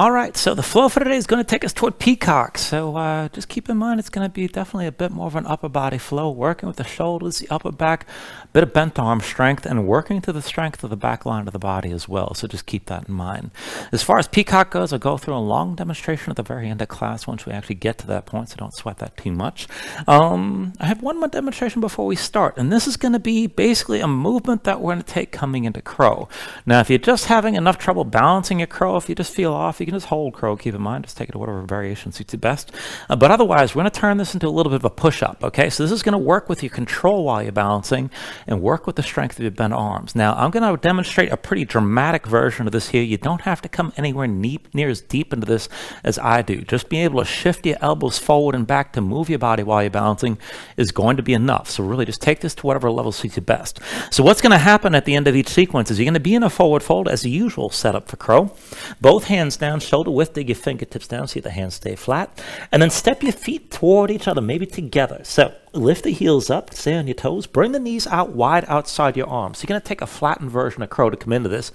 All right, so the flow for today is going to take us toward Peacock. So just keep in mind it's going to be definitely a bit more of an upper body flow, working with the shoulders, the upper back, a bit of bent arm strength, and working to the strength of the back line of the body as well. So just keep that in mind. As far as Peacock goes, I'll go through a long demonstration at the very end of class once we actually get to that point, so don't sweat that too much. I have one more demonstration before we start, and this is going to be basically a movement that we're going to take coming into crow. Now, if you're just having enough trouble balancing your crow, if you just feel off, you can just hold crow, keep in mind, just take it to whatever variation suits you best. But otherwise, we're going to turn this into a little bit of a push-up, okay? So this is going to work with your control while you're balancing and work with the strength of your bent arms. Now, I'm going to demonstrate a pretty dramatic version of this here. You don't have to come anywhere near as deep into this as I do. Just being able to shift your elbows forward and back to move your body while you're balancing is going to be enough. So really just take this to whatever level suits you best. So what's going to happen at the end of each sequence is you're going to be in a forward fold as the usual setup for crow. Both hands down, shoulder width, dig your fingertips down, see the hands stay flat. And then step your feet toward each other, maybe together. So lift the heels up, stay on your toes, bring the knees out wide outside your arms. So you're going to take a flattened version of crow to come into this.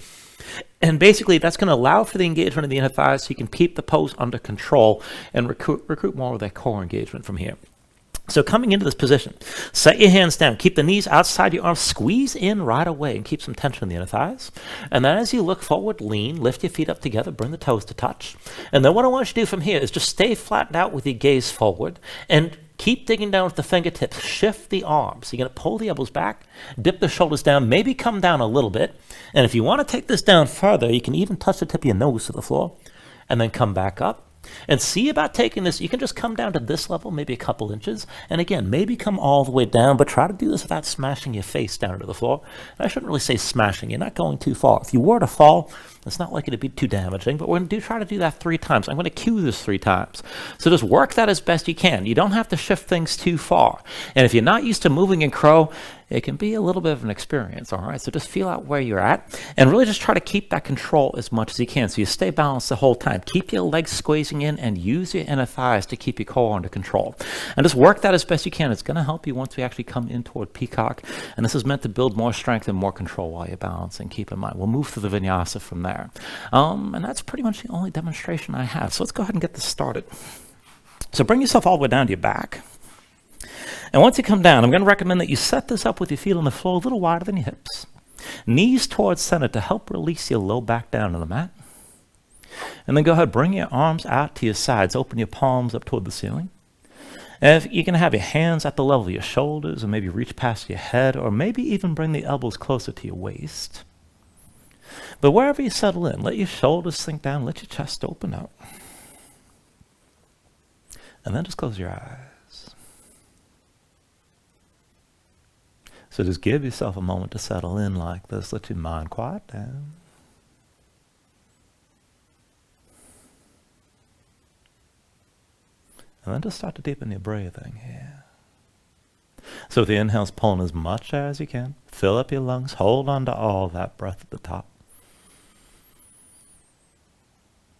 And basically that's going to allow for the engagement of the inner thighs so you can keep the pose under control and recruit more of that core engagement from here. So coming into this position, set your hands down, keep the knees outside your arms, squeeze in right away and keep some tension in the inner thighs. And then as you look forward, lean, lift your feet up together, bring the toes to touch. And then what I want you to do from here is just stay flattened out with your gaze forward and keep digging down with the fingertips, shift the arms. So you're going to pull the elbows back, dip the shoulders down, maybe come down a little bit. And if you want to take this down further, you can even touch the tip of your nose to the floor and then come back up. And see about taking this, you can just come down to this level, maybe a couple inches. And again, maybe come all the way down, but try to do this without smashing your face down to the floor. And I shouldn't really say smashing, you're not going too far. If you were to fall, it's not likely to be too damaging, but we're going to try to do that 3 times. I'm going to cue this 3 times. So just work that as best you can. You don't have to shift things too far. And if you're not used to moving in crow, it can be a little bit of an experience, all right? So just feel out where you're at and really just try to keep that control as much as you can so you stay balanced the whole time. Keep your legs squeezing in and use your inner thighs to keep your core under control. And just work that as best you can. It's going to help you once we actually come in toward Peacock. And this is meant to build more strength and more control while you're balancing. Keep in mind, we'll move through the Vinyasa from there. And that's pretty much the only demonstration I have. So let's go ahead and get this started. So bring yourself all the way down to your back. And once you come down, I'm going to recommend that you set this up with your feet on the floor a little wider than your hips. Knees towards center to help release your low back down to the mat. And then go ahead, bring your arms out to your sides. Open your palms up toward the ceiling. And if you're going to have your hands at the level of your shoulders or maybe reach past your head or maybe even bring the elbows closer to your waist. But wherever you settle in, let your shoulders sink down, let your chest open up. And then just close your eyes. So just give yourself a moment to settle in like this. Let your mind quiet down. And then just start to deepen your breathing here. So with the inhales, pulling as much air as you can. Fill up your lungs. Hold on to all that breath at the top.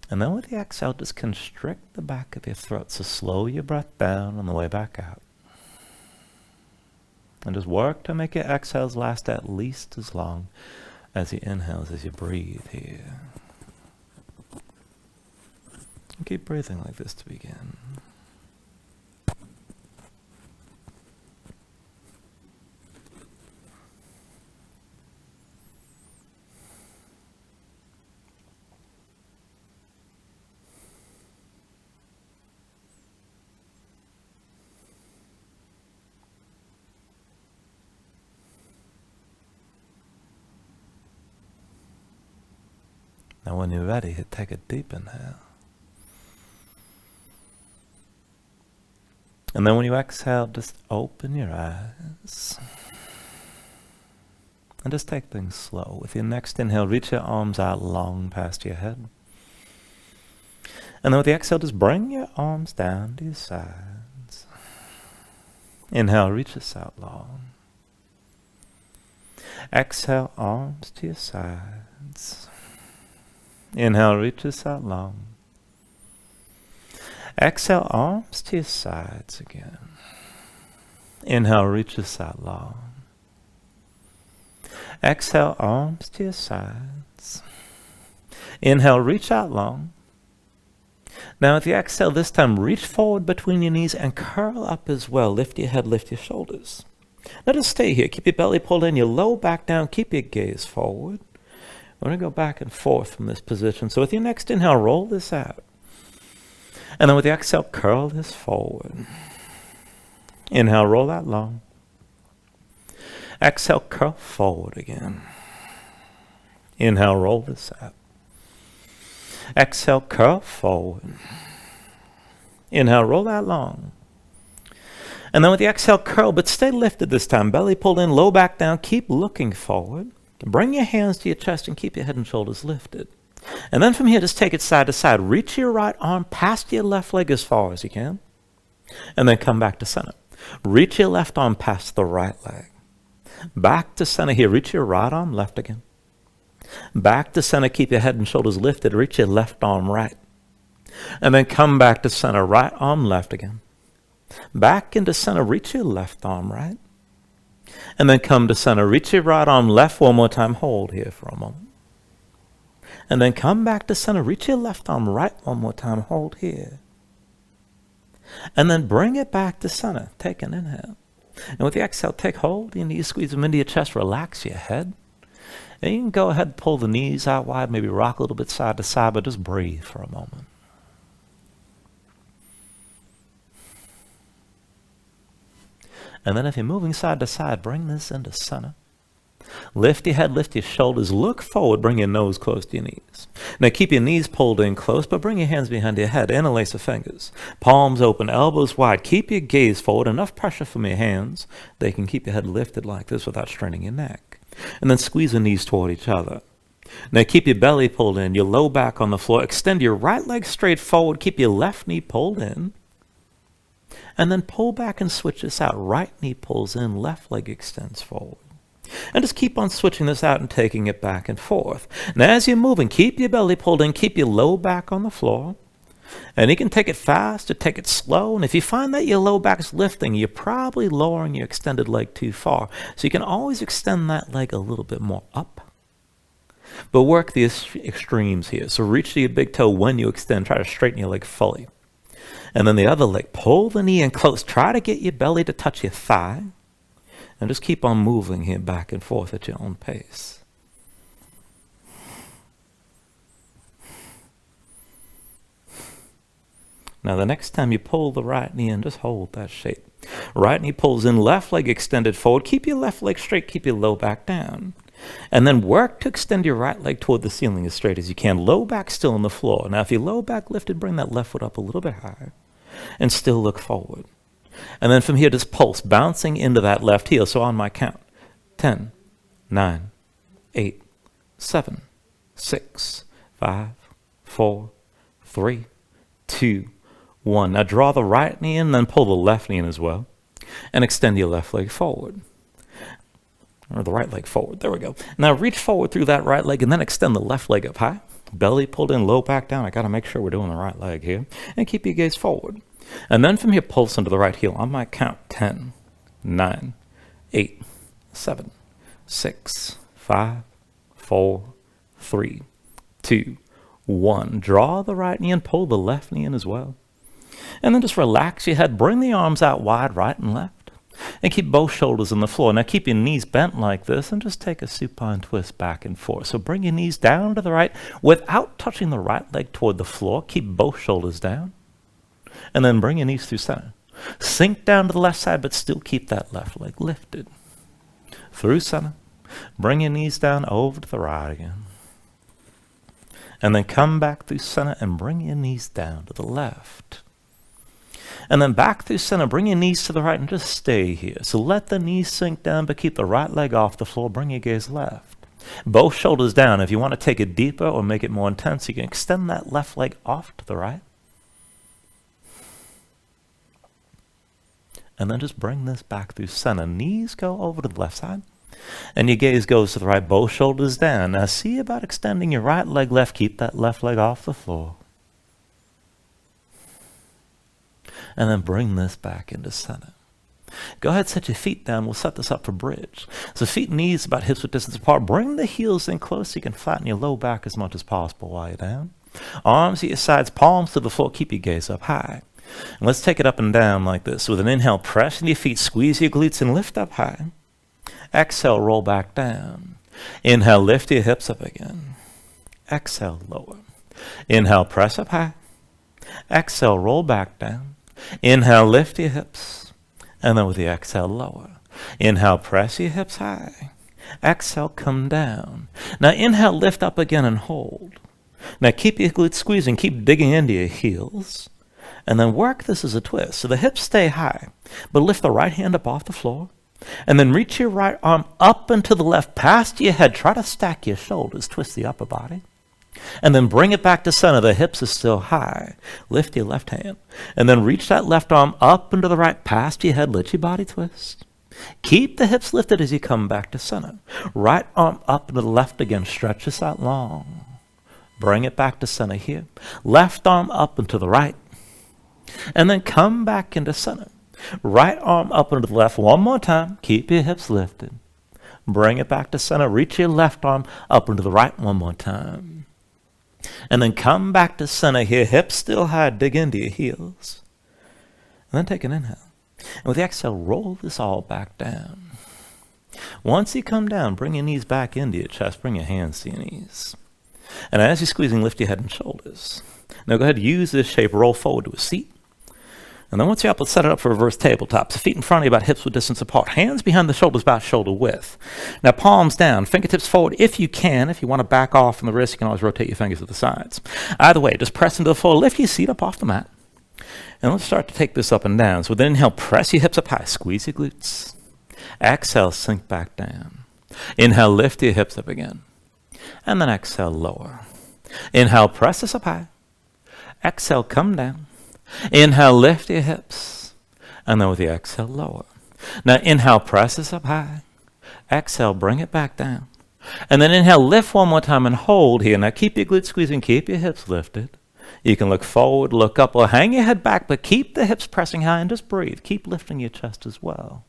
And then with the exhale, just constrict the back of your throat. So slow your breath down on the way back out. And just work to make your exhales last at least as long as your inhales as you breathe here. And keep breathing like this to begin. Now when you're ready, take a deep inhale. And then when you exhale, just open your eyes. And just take things slow. With your next inhale, reach your arms out long past your head. And then with the exhale, just bring your arms down to your sides. Inhale, reach us out long. Exhale, arms to your sides. Inhale, reach us out long. Exhale, arms to your sides again. Inhale, reach us out long. Exhale, arms to your sides. Inhale, reach out long. Now, with the exhale, this time, reach forward between your knees and curl up as well. Lift your head, lift your shoulders. Now just stay here. Keep your belly pulled in, your low back down. Keep your gaze forward. We're going to go back and forth from this position. So with your next inhale, roll this out. And then with the exhale, curl this forward. Inhale, roll out long. Exhale, curl forward again. Inhale, roll this out. Exhale, curl forward. Inhale, roll out long. And then with the exhale, curl, but stay lifted this time. Belly pulled in, low back down. Keep looking forward. Bring your hands to your chest and keep your head and shoulders lifted. And then from here, just take it side to side. Reach your right arm past your left leg as far as you can. And then come back to center. Reach your left arm past the right leg. Back to center here. Reach your right arm left again. Back to center. Keep your head and shoulders lifted. Reach your left arm right. And then come back to center. Right arm left again. Back into center. Reach your left arm right. And then come to center. Reach your right arm left one more time. Hold here for a moment. And then come back to center. Reach your left arm right one more time. Hold here. And then bring it back to center. Take an inhale. And with the exhale, take hold of your knees, squeeze them into your chest, relax your head. And you can go ahead and pull the knees out wide, maybe rock a little bit side to side, but just breathe for a moment. And then if you're moving side to side, bring this into center. Lift your head, lift your shoulders, look forward, bring your nose close to your knees. Now keep your knees pulled in close, but bring your hands behind your head, interlace the fingers. Palms open, elbows wide. Keep your gaze forward, enough pressure from your hands. They can keep your head lifted like this without straining your neck. And then squeeze the knees toward each other. Now keep your belly pulled in, your low back on the floor. Extend your right leg straight forward. Keep your left knee pulled in. And then pull back and switch this out. Right knee pulls in, left leg extends forward. And just keep on switching this out and taking it back and forth. Now as you're moving, keep your belly pulled in, keep your low back on the floor. And you can take it fast or take it slow. And if you find that your low back is lifting, you're probably lowering your extended leg too far. So you can always extend that leg a little bit more up. But work the extremes here. So reach to your big toe when you extend. Try to straighten your leg fully. And then the other leg, pull the knee in close. Try to get your belly to touch your thigh. And just keep on moving here back and forth at your own pace. Now the next time you pull the right knee in, just hold that shape. Right knee pulls in, left leg extended forward. Keep your left leg straight, keep your low back down. And then work to extend your right leg toward the ceiling as straight as you can. Low back still on the floor. Now if your low back lifted, bring that left foot up a little bit higher. And still look forward. And then from here, just pulse, bouncing into that left heel. So on my count, 10, 9, 8, 7, 6, 5, 4, 3, 2, 1. Now draw the right knee in, then pull the left knee in as well. And extend your left leg forward. Or the right leg forward. There we go. Now reach forward through that right leg and then extend the left leg up high. Belly pulled in, low back down. I got to make sure we're doing the right leg here. And keep your gaze forward. And then from here, pulse into the right heel. On my count, 10, 9, 8, 7, 6, 5, 4, 3, 2, 1. Draw the right knee and pull the left knee in as well. And then just relax your head. Bring the arms out wide, right and left. And keep both shoulders on the floor. Now keep your knees bent like this and just take a supine twist back and forth. So bring your knees down to the right without touching the right leg toward the floor. Keep both shoulders down. And then bring your knees through center. Sink down to the left side, but still keep that left leg lifted. Through center. Bring your knees down over to the right again. And then come back through center and bring your knees down to the left. And then back through center, bring your knees to the right and just stay here. So let the knees sink down, but keep the right leg off the floor. Bring your gaze left. Both shoulders down. If you want to take it deeper or make it more intense, you can extend that left leg off to the right. And then just bring this back through center. Knees go over to the left side. And your gaze goes to the right, both shoulders down. Now see about extending your right leg left. Keep that left leg off the floor. And then bring this back into center. Go ahead, set your feet down. We'll set this up for bridge. So feet and knees about hips width distance apart. Bring the heels in close so you can flatten your low back as much as possible while you're down. Arms at your sides, palms to the floor. Keep your gaze up high. And let's take it up and down like this. With an inhale, press into your feet, squeeze your glutes, and lift up high. Exhale, roll back down. Inhale, lift your hips up again. Exhale, lower. Inhale, press up high. Exhale, roll back down. Inhale, lift your hips. And then with the exhale, lower. Inhale, press your hips high. Exhale, come down. Now inhale, lift up again and hold. Now keep your glutes squeezing, keep digging into your heels. And then work this as a twist. So the hips stay high, but lift the right hand up off the floor. And then reach your right arm up and to the left, past your head. Try to stack your shoulders, twist the upper body. And then bring it back to center. The hips are still high. Lift your left hand. And then reach that left arm up and to the right, past your head. Let your body twist. Keep the hips lifted as you come back to center. Right arm up and to the left again. Stretch this out long. Bring it back to center here. Left arm up and to the right. And then come back into center. Right arm up and to the left one more time. Keep your hips lifted. Bring it back to center. Reach your left arm up and to the right one more time. And then come back to center here. Hips still high. Dig into your heels. And then take an inhale. And with the exhale, roll this all back down. Once you come down, bring your knees back into your chest. Bring your hands to your knees. And as you're squeezing, lift your head and shoulders. Now go ahead and use this shape. Roll forward to a seat. And then once you're up, let's set it up for reverse tabletop. So feet in front of you, about hips width distance apart. Hands behind the shoulders, about shoulder width. Now palms down, fingertips forward if you can. If you want to back off from the wrist, you can always rotate your fingers to the sides. Either way, just press into the floor. Lift your seat up off the mat. And let's start to take this up and down. So with an inhale, press your hips up high. Squeeze your glutes. Exhale, sink back down. Inhale, lift your hips up again. And then exhale, lower. Inhale, press this up high. Exhale, come down. Inhale, lift your hips. And then with the exhale, lower. Now inhale, press this up high. Exhale, bring it back down. And then inhale, lift one more time and hold here. Now keep your glutes squeezing, keep your hips lifted. You can look forward, look up, or hang your head back, but keep the hips pressing high and just breathe. Keep lifting your chest as well.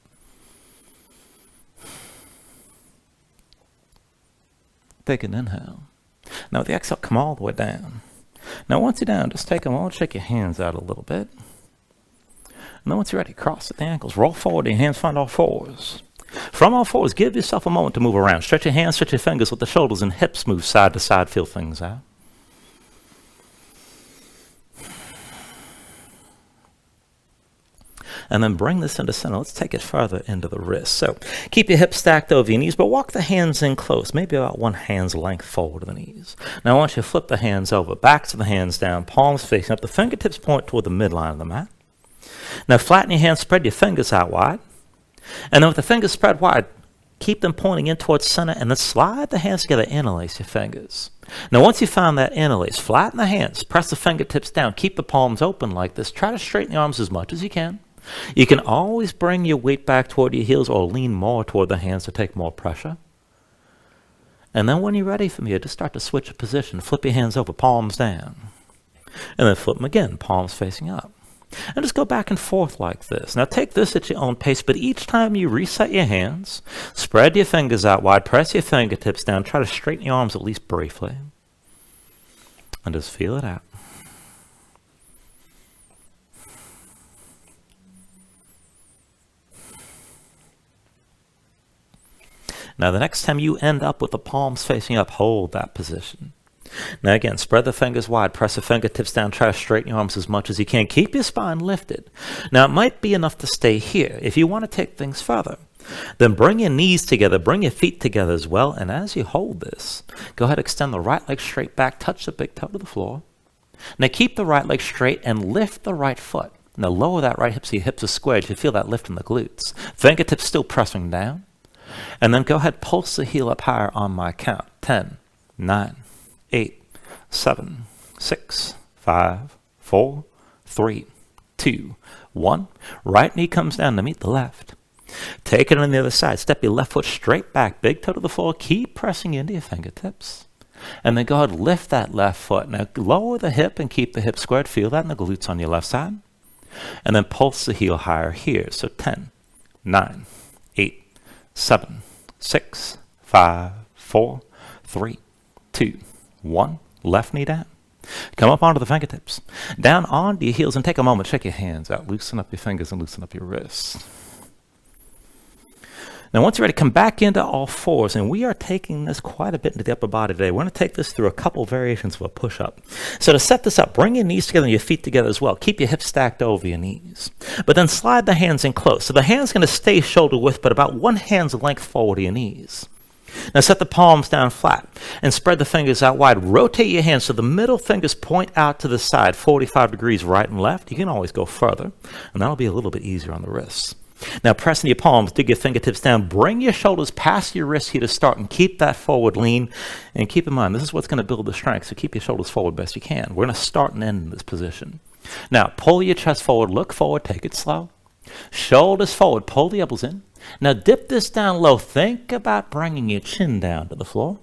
Take an inhale. Now with the exhale, come all the way down. Now once you're down, just take a moment, shake your hands out a little bit. And then once you're ready, cross at the ankles, roll forward, your hands find all fours. From all fours, give yourself a moment to move around. Stretch your hands, stretch your fingers, let the shoulders and hips move side to side, feel things out. And then bring this into center. Let's take it further into the wrist. So keep your hips stacked over your knees, but walk the hands in close, maybe about one hand's length forward of the knees. Now I want you to flip the hands over, backs of the hands down, palms facing up. The fingertips point toward the midline of the mat. Now flatten your hands, spread your fingers out wide. And then with the fingers spread wide, keep them pointing in towards center, and then slide the hands together, interlace your fingers. Now once you found that interlace, flatten the hands, press the fingertips down, keep the palms open like this. Try to straighten the arms as much as you can. You can always bring your weight back toward your heels or lean more toward the hands to take more pressure. And then when you're ready from here, just start to switch a position. Flip your hands over, palms down. And then flip them again, palms facing up. And just go back and forth like this. Now take this at your own pace, but each time you reset your hands, spread your fingers out wide, press your fingertips down, try to straighten your arms at least briefly. And just feel it out. Now the next time you end up with the palms facing up, hold that position. Now again, spread the fingers wide, press the fingertips down, try to straighten your arms as much as you can. Keep your spine lifted. Now it might be enough to stay here. If you want to take things further, then bring your knees together, bring your feet together as well, and as you hold this, go ahead, extend the right leg straight back, touch the big toe to the floor. Now keep the right leg straight and lift the right foot. Now lower that right hip so your hips are squared. You feel that lift in the glutes. Fingertips still pressing down. And then go ahead, pulse the heel up higher on my count. 10, 9, 8, 7, 6, 5, 4, 3, 2, 1. Right knee comes down to meet the left. Take it on the other side. Step your left foot straight back, big toe to the floor. Keep pressing into your fingertips. And then go ahead, lift that left foot. Now lower the hip and keep the hip squared. Feel that in the glutes on your left side. And then pulse the heel higher here. So 10, 9, 8, 7, 6, 5, 4, 3, 2, 1. Left knee down. Come up onto the fingertips, down onto your heels, and take a moment, shake your hands out, loosen up your fingers and loosen up your wrists. Now, once you're ready, come back into all fours, and we are taking this quite a bit into the upper body today. We're going to take this through a couple variations of a push-up. So to set this up, bring your knees together and your feet together as well. Keep your hips stacked over your knees. But then slide the hands in close. So the hand's going to stay shoulder width, but about one hand's length forward to your knees. Now set the palms down flat and spread the fingers out wide. Rotate your hands so the middle fingers point out to the side, 45 degrees right and left. You can always go further, and that'll be a little bit easier on the wrists. Now press in your palms, dig your fingertips down, bring your shoulders past your wrists here to start, and keep that forward lean. And keep in mind, this is what's going to build the strength, so keep your shoulders forward best you can. We're going to start and end in this position. Now pull your chest forward, look forward, take it slow. Shoulders forward, pull the elbows in. Now dip this down low. Think about bringing your chin down to the floor.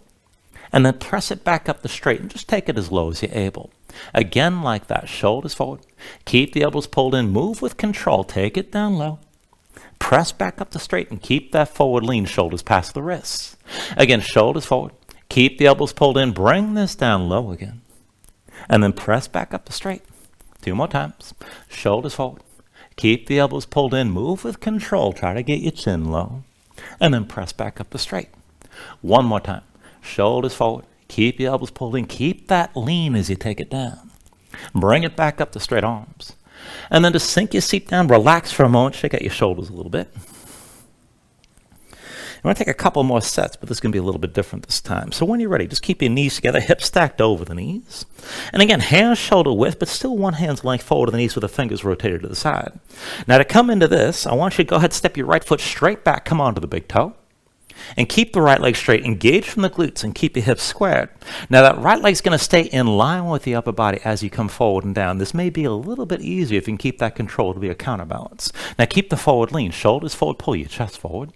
And then press it back up the straight and just take it as low as you're able. Again, like that, shoulders forward. Keep the elbows pulled in, move with control, take it down low. Press back up the straight and keep that forward lean, shoulders past the wrists. Again, shoulders forward. Keep the elbows pulled in, bring this down low again. And then press back up the straight. 2 more times. Shoulders forward. Keep the elbows pulled in, move with control, try to get your chin low. And then press back up the straight. 1 more time. Shoulders forward. Keep your elbows pulled in, keep that lean as you take it down. Bring it back up to straight arms. And then just sink your seat down, relax for a moment, shake out your shoulders a little bit. I'm going to take a couple more sets, but this is going to be a little bit different this time. So when you're ready, just keep your knees together, hips stacked over the knees. And again, hands shoulder width, but still one hand's length forward of the knees with the fingers rotated to the side. Now to come into this, I want you to go ahead and step your right foot straight back, come onto the big toe. And keep the right leg straight, engage from the glutes, and keep your hips squared. Now that right leg's going to stay in line with the upper body as you come forward and down. This may be a little bit easier if you can keep that control to be a counterbalance. Now keep the forward lean, shoulders forward, pull your chest forward.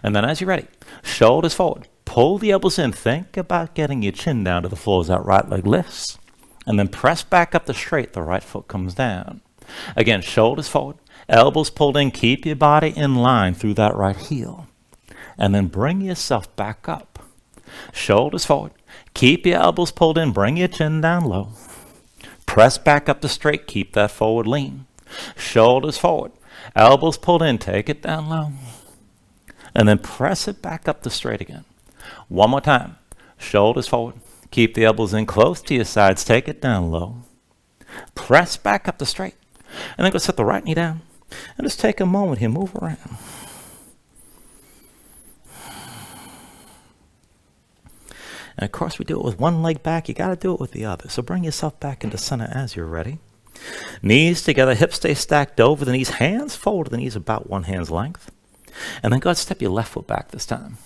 And then as you're ready, shoulders forward, pull the elbows in, think about getting your chin down to the floor as that right leg lifts. And then press back up the straight, the right foot comes down. Again, shoulders forward, elbows pulled in, keep your body in line through that right heel. And then bring yourself back up. Shoulders forward. Keep your elbows pulled in. Bring your chin down low. Press back up the straight. Keep that forward lean. Shoulders forward. Elbows pulled in. Take it down low. And then press it back up the straight again. 1 more time. Shoulders forward. Keep the elbows in close to your sides. Take it down low. Press back up the straight. And then go set the right knee down. And just take a moment here. Move around. And of course, we do it with one leg back. You got to do it with the other. So bring yourself back into center as you're ready. Knees together, hips stay stacked over the knees, hands forward to the knees about one hand's length. And then go ahead and step your left foot back this time.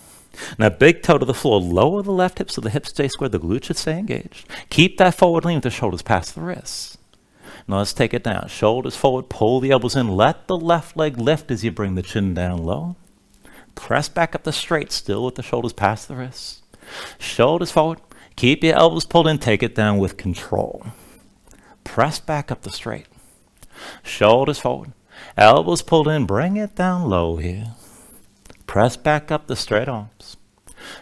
Now big toe to the floor, lower the left hip so the hips stay square, the glutes should stay engaged. Keep that forward lean with the shoulders past the wrists. Now let's take it down. Shoulders forward, pull the elbows in, let the left leg lift as you bring the chin down low. Press back up the straight, still with the shoulders past the wrists. Shoulders forward. Keep your elbows pulled in. Take it down with control. Press back up the straight. Shoulders forward. Elbows pulled in. Bring it down low here. Press back up the straight arms.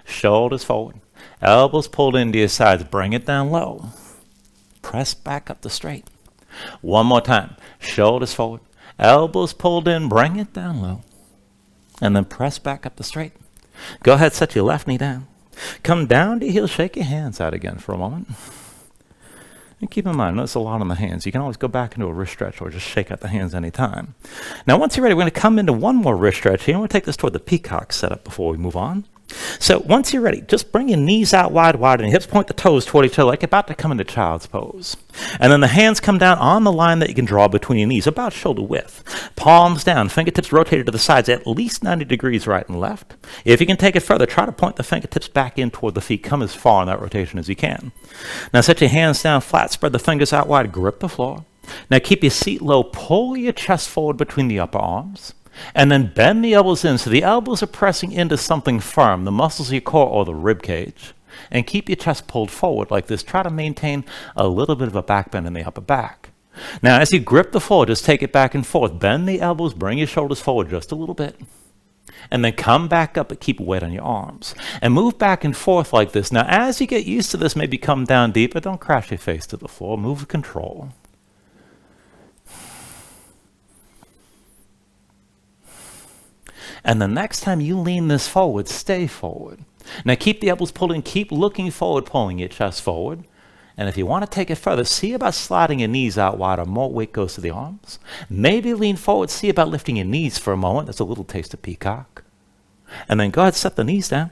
Shoulders forward. Elbows pulled into your sides. Bring it down low. Press back up the straight. 1 more time. Shoulders forward. Elbows pulled in. Bring it down low. And then press back up the straight. Go ahead, set your left knee down. Come down to your heels, shake your hands out again for a moment. And keep in mind, notice a lot on the hands. You can always go back into a wrist stretch or just shake out the hands anytime. Now, once you're ready, we're going to come into one more wrist stretch here. And we'll take this toward the peacock setup before we move on. So once you're ready, just bring your knees out wide, and your hips point the toes toward each other like you're about to come into child's pose. And then the hands come down on the line that you can draw between your knees, about shoulder width. Palms down, fingertips rotated to the sides at least 90 degrees right and left. If you can take it further, try to point the fingertips back in toward the feet. Come as far in that rotation as you can. Now set your hands down flat, spread the fingers out wide, grip the floor. Now keep your seat low, pull your chest forward between the upper arms. And then bend the elbows in so the elbows are pressing into something firm, the muscles of your core or the rib cage. And keep your chest pulled forward like this. Try to maintain a little bit of a back bend in the upper back. Now, as you grip the floor, just take it back and forth. Bend the elbows, bring your shoulders forward just a little bit. And then come back up but keep weight on your arms. And move back and forth like this. Now, as you get used to this, maybe come down deeper. Don't crash your face to the floor. Move with control. And the next time you lean this forward, stay forward. Now, keep the elbows pulled in. Keep looking forward, pulling your chest forward. And if you want to take it further, see about sliding your knees out wider. More weight goes to the arms. Maybe lean forward. See about lifting your knees for a moment. That's a little taste of Peacock. And then go ahead, set the knees down.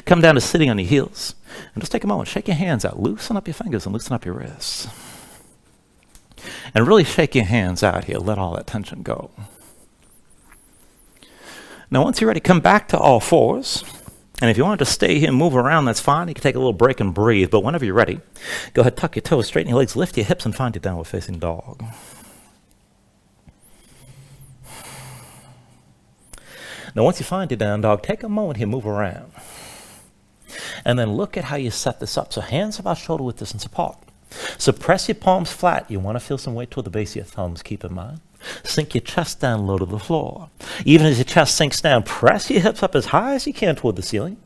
Come down to sitting on your heels. And just take a moment. Shake your hands out. Loosen up your fingers and loosen up your wrists. And really shake your hands out here. Let all that tension go. Now, once you're ready, come back to all fours. And if you want to stay here and move around, that's fine. You can take a little break and breathe. But whenever you're ready, go ahead, tuck your toes, straighten your legs, lift your hips, and find your downward facing dog. Now, once you find your down dog, take a moment here, move around. And then look at how you set this up. So hands about shoulder width distance apart. So press your palms flat. You want to feel some weight toward the base of your thumbs, keep in mind. Sink your chest down low to the floor. Even as your chest sinks down, press your hips up as high as you can toward the ceiling.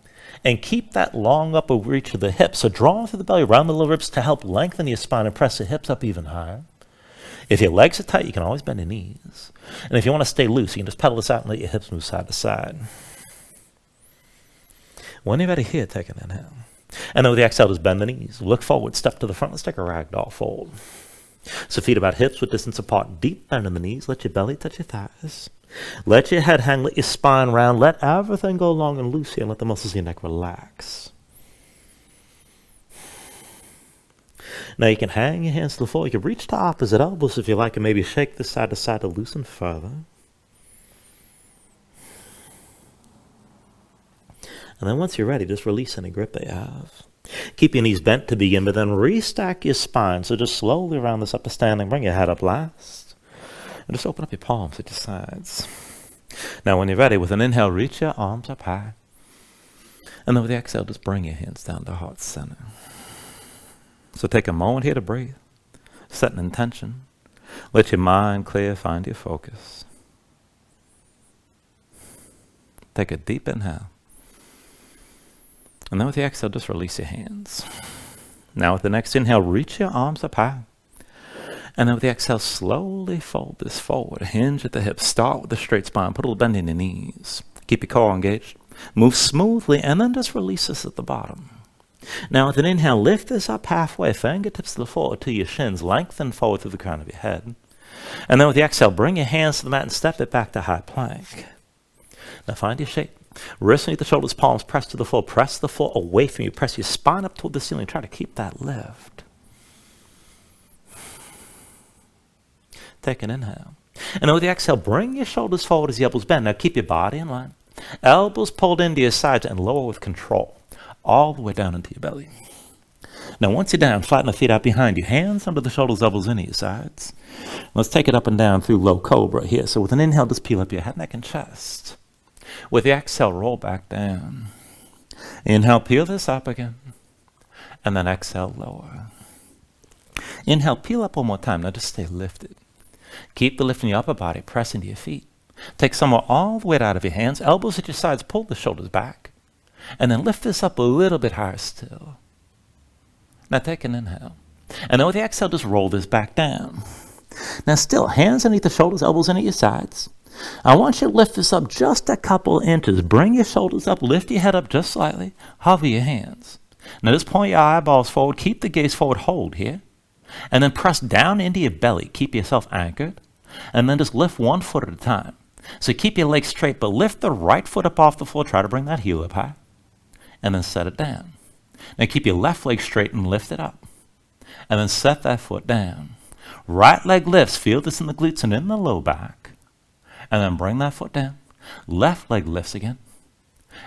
And keep that long upper reach of the hips. So draw through the belly, around the lower ribs to help lengthen your spine and press the hips up even higher. If your legs are tight, you can always bend your knees. And if you want to stay loose, you can just pedal this out and let your hips move side to side. When you're ready here, take an inhale. And then with the exhale, just bend the knees. Look forward, step to the front. Let's take a ragdoll fold. So feet about hips with distance apart. Deep bend in the knees. Let your belly touch your thighs. Let your head hang. Let your spine round. Let everything go long and loose here. And let the muscles of your neck relax. Now you can hang your hands to the floor. You can reach to opposite elbows if you like, and maybe shake this side to side to loosen further. And then once you're ready, just release any grip that you have. Keep your knees bent to begin, but then restack your spine. So just slowly round this up to standing. Bring your head up last. And just open up your palms at your sides. Now when you're ready, with an inhale, reach your arms up high. And then with the exhale, just bring your hands down to heart center. So take a moment here to breathe. Set an intention. Let your mind clear, find your focus. Take a deep inhale. And then with the exhale, just release your hands. Now with the next inhale, reach your arms up high. And then with the exhale, slowly fold this forward. Hinge at the hips. Start with a straight spine. Put a little bend in your knees. Keep your core engaged. Move smoothly, and then just release this at the bottom. Now with an inhale, lift this up halfway. Fingertips to the floor to your shins. Lengthen forward through the crown of your head. And then with the exhale, bring your hands to the mat and step it back to high plank. Now find your shape. Wrists underneath the shoulders, palms press to the floor. Press the floor away from you. Press your spine up toward the ceiling. Try to keep that lift. Take an inhale. And then with the exhale, bring your shoulders forward as the elbows bend. Now keep your body in line. Elbows pulled into your sides and lower with control. All the way down into your belly. Now once you're down, flatten the feet out behind you. Hands under the shoulders, elbows into your sides. Let's take it up and down through low cobra here. So with an inhale, just peel up your head, neck, and chest. With the exhale, roll back down. Inhale, peel this up again. And then exhale, lower. Inhale, peel up one more time. Now just stay lifted. Keep the lift in your upper body. Press into your feet. Take some more all the way out of your hands. Elbows at your sides. Pull the shoulders back. And then lift this up a little bit higher still. Now take an inhale. And then with the exhale, just roll this back down. Now still, hands underneath the shoulders, elbows into your sides. I want you to lift this up just a couple inches. Bring your shoulders up, lift your head up just slightly, hover your hands. Now just point your eyeballs forward, keep the gaze forward, hold here. And then press down into your belly, keep yourself anchored. And then just lift one foot at a time. So keep your legs straight, but lift the right foot up off the floor, try to bring that heel up high. And then set it down. Now keep your left leg straight and lift it up. And then set that foot down. Right leg lifts, feel this in the glutes and in the low back. And then bring that foot down. Left leg lifts again.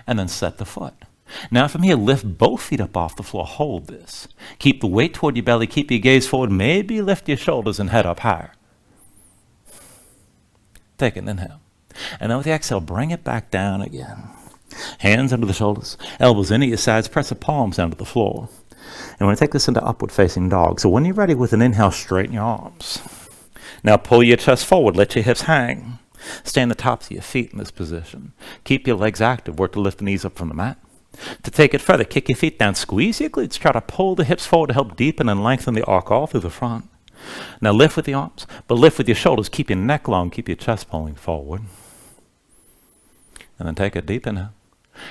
And then set the foot. Now from here, lift both feet up off the floor. Hold this. Keep the weight toward your belly. Keep your gaze forward. Maybe lift your shoulders and head up higher. Take an inhale. And then with the exhale, bring it back down again. Hands under the shoulders. Elbows into your sides. Press the palms down to the floor. And we're going to take this into upward facing dog. So when you're ready with an inhale, straighten your arms. Now pull your chest forward. Let your hips hang. Stay on the tops of your feet in this position. Keep your legs active. Work to lift the knees up from the mat. To take it further, kick your feet down, squeeze your glutes, try to pull the hips forward to help deepen and lengthen the arc all through the front. Now lift with the arms, but lift with your shoulders. Keep your neck long, keep your chest pulling forward. And then take a deep inhale.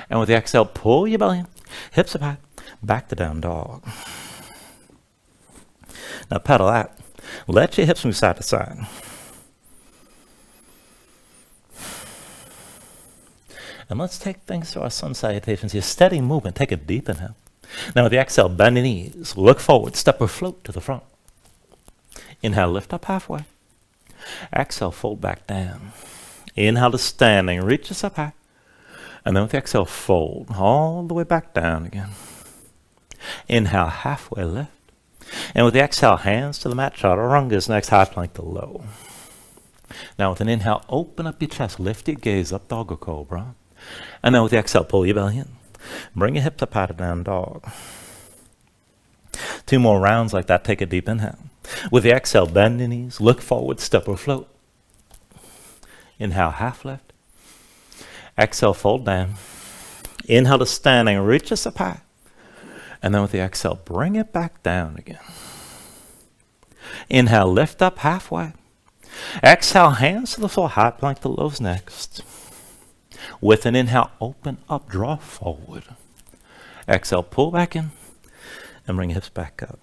And with the exhale, pull your belly in, hips up high, back to down dog. Now pedal out. Let your hips move side to side. And let's take things to our sun salutations here. Steady movement. Take a deep inhale. Now with the exhale, bend your knees. Look forward. Step or float to the front. Inhale, lift up halfway. Exhale, fold back down. Inhale to standing. Reach us up high. And then with the exhale, fold all the way back down again. Inhale, halfway lift. And with the exhale, hands to the mat. Chaturangas, next high plank to low. Now with an inhale, open up your chest. Lift your gaze up, dog or cobra. And then with the exhale, pull your belly in. Bring your hips up high to down dog. 2 more rounds like that. Take a deep inhale. With the exhale, bend your knees. Look forward, step or float. Inhale, half lift. Exhale, fold down. Inhale to standing. Reach us up high. And then with the exhale, bring it back down again. Inhale, lift up halfway. Exhale, hands to the floor. High plank to lows next. With an inhale, open up, draw forward. Exhale, pull back in. And bring your hips back up.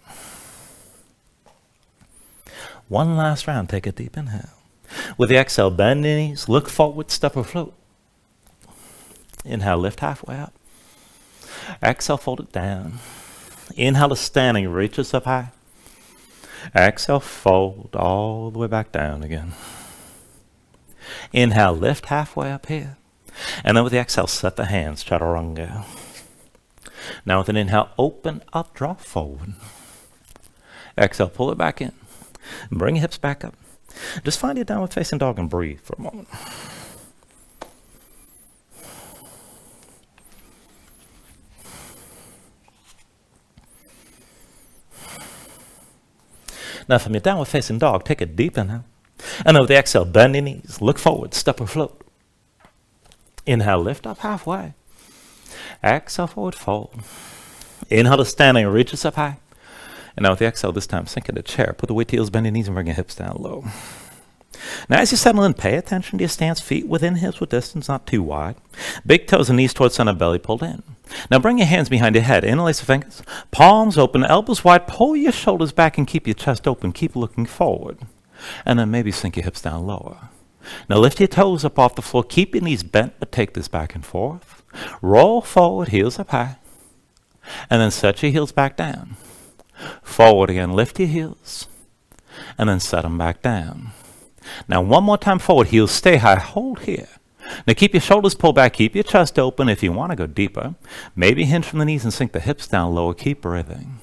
One last round. Take a deep inhale. With the exhale, bend your knees. Look forward, step or float. Inhale, lift halfway up. Exhale, fold it down. Inhale to standing, reach us up high. Exhale, fold all the way back down again. Inhale, lift halfway up here. And then with the exhale, set the hands, chaturanga. Now with an inhale, open up, draw forward. Exhale, pull it back in. Bring your hips back up. Just find your downward facing dog and breathe for a moment. Now from your downward facing dog, take a deep inhale. And with the exhale, bend your knees. Look forward, step or float. Inhale, lift up halfway. Exhale, forward fold. Inhale to standing, reach us up high. And now with the exhale, this time sink into chair. Put the weight to heels, bend your knees, and bring your hips down low. Now as you settle in, pay attention to your stance. Feet within hips with distance, not too wide. Big toes and knees towards center, belly pulled in. Now bring your hands behind your head. Interlace the fingers. Palms open, elbows wide. Pull your shoulders back and keep your chest open. Keep looking forward. And then maybe sink your hips down lower. Now lift your toes up off the floor. Keep your knees bent, but take this back and forth. Roll forward, heels up high. And then set your heels back down. Forward again, lift your heels. And then set them back down. Now one more time forward, heels stay high, hold here. Now keep your shoulders pulled back, keep your chest open. If you want to go deeper, maybe hinge from the knees and sink the hips down lower. Keep breathing.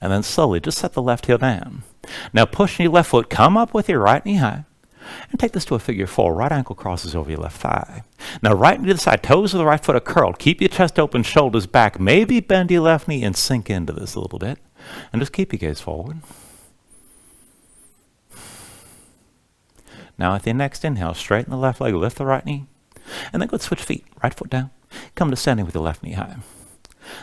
And then slowly, just set the left heel down. Now push your left foot, come up with your right knee high. And take this to a figure 4. Right ankle crosses over your left thigh. Now right knee to the side, toes of the right foot are curled. Keep your chest open, shoulders back. Maybe bend your left knee and sink into this a little bit. And just keep your gaze forward. Now with your next inhale, straighten the left leg, lift the right knee. And then go switch feet. Right foot down. Come to standing with the left knee high.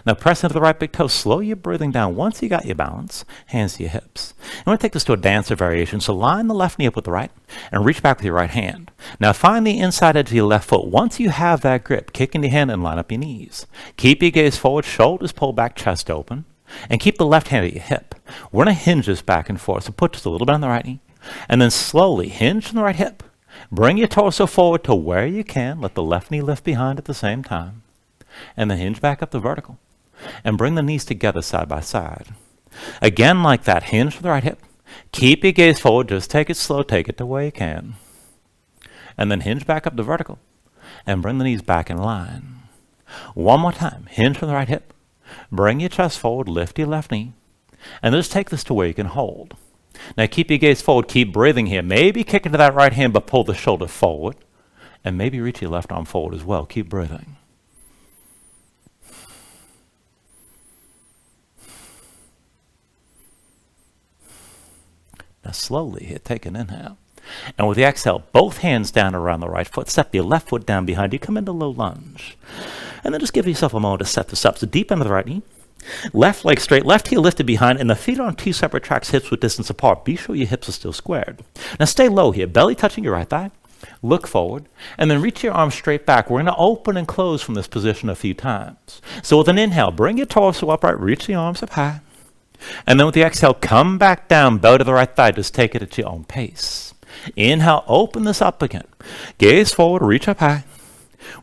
Now press into the right big toe. Slow your breathing down. Once you got your balance, hands to your hips. And we're going to take this to a dancer variation. So line the left knee up with the right and reach back with your right hand. Now find the inside edge of your left foot. Once you have that grip, kick in your hand and line up your knees. Keep your gaze forward, shoulders pulled back, chest open. And keep the left hand at your hip. We're going to hinge this back and forth. So put just a little bit on the right knee. And then slowly hinge from the right hip. Bring your torso forward to where you can. Let the left knee lift behind at the same time. And then hinge back up the vertical. And bring the knees together side by side. Again like that, hinge from the right hip. Keep your gaze forward, just take it slow, take it to where you can. And then hinge back up the vertical. And bring the knees back in line. One more time, hinge from the right hip. Bring your chest forward, lift your left knee. And just take this to where you can hold. Now keep your gaze forward, keep breathing here. Maybe kick into that right hand, but pull the shoulder forward. And maybe reach your left arm forward as well. Keep breathing. Now slowly here, take an inhale. And with the exhale, both hands down around the right foot. Step your left foot down behind you. Come into low lunge. And then just give yourself a moment to set this up. So deep into the right knee. Left leg straight, left heel lifted behind, and the feet are on 2 separate tracks, hips width distance apart. Be sure your hips are still squared. Now stay low here, belly touching your right thigh. Look forward, and then reach your arms straight back. We're going to open and close from this position a few times. So with an inhale, bring your torso upright, reach the arms up high. And then with the exhale, come back down, belly to the right thigh. Just take it at your own pace. Inhale, open this up again. Gaze forward, reach up high.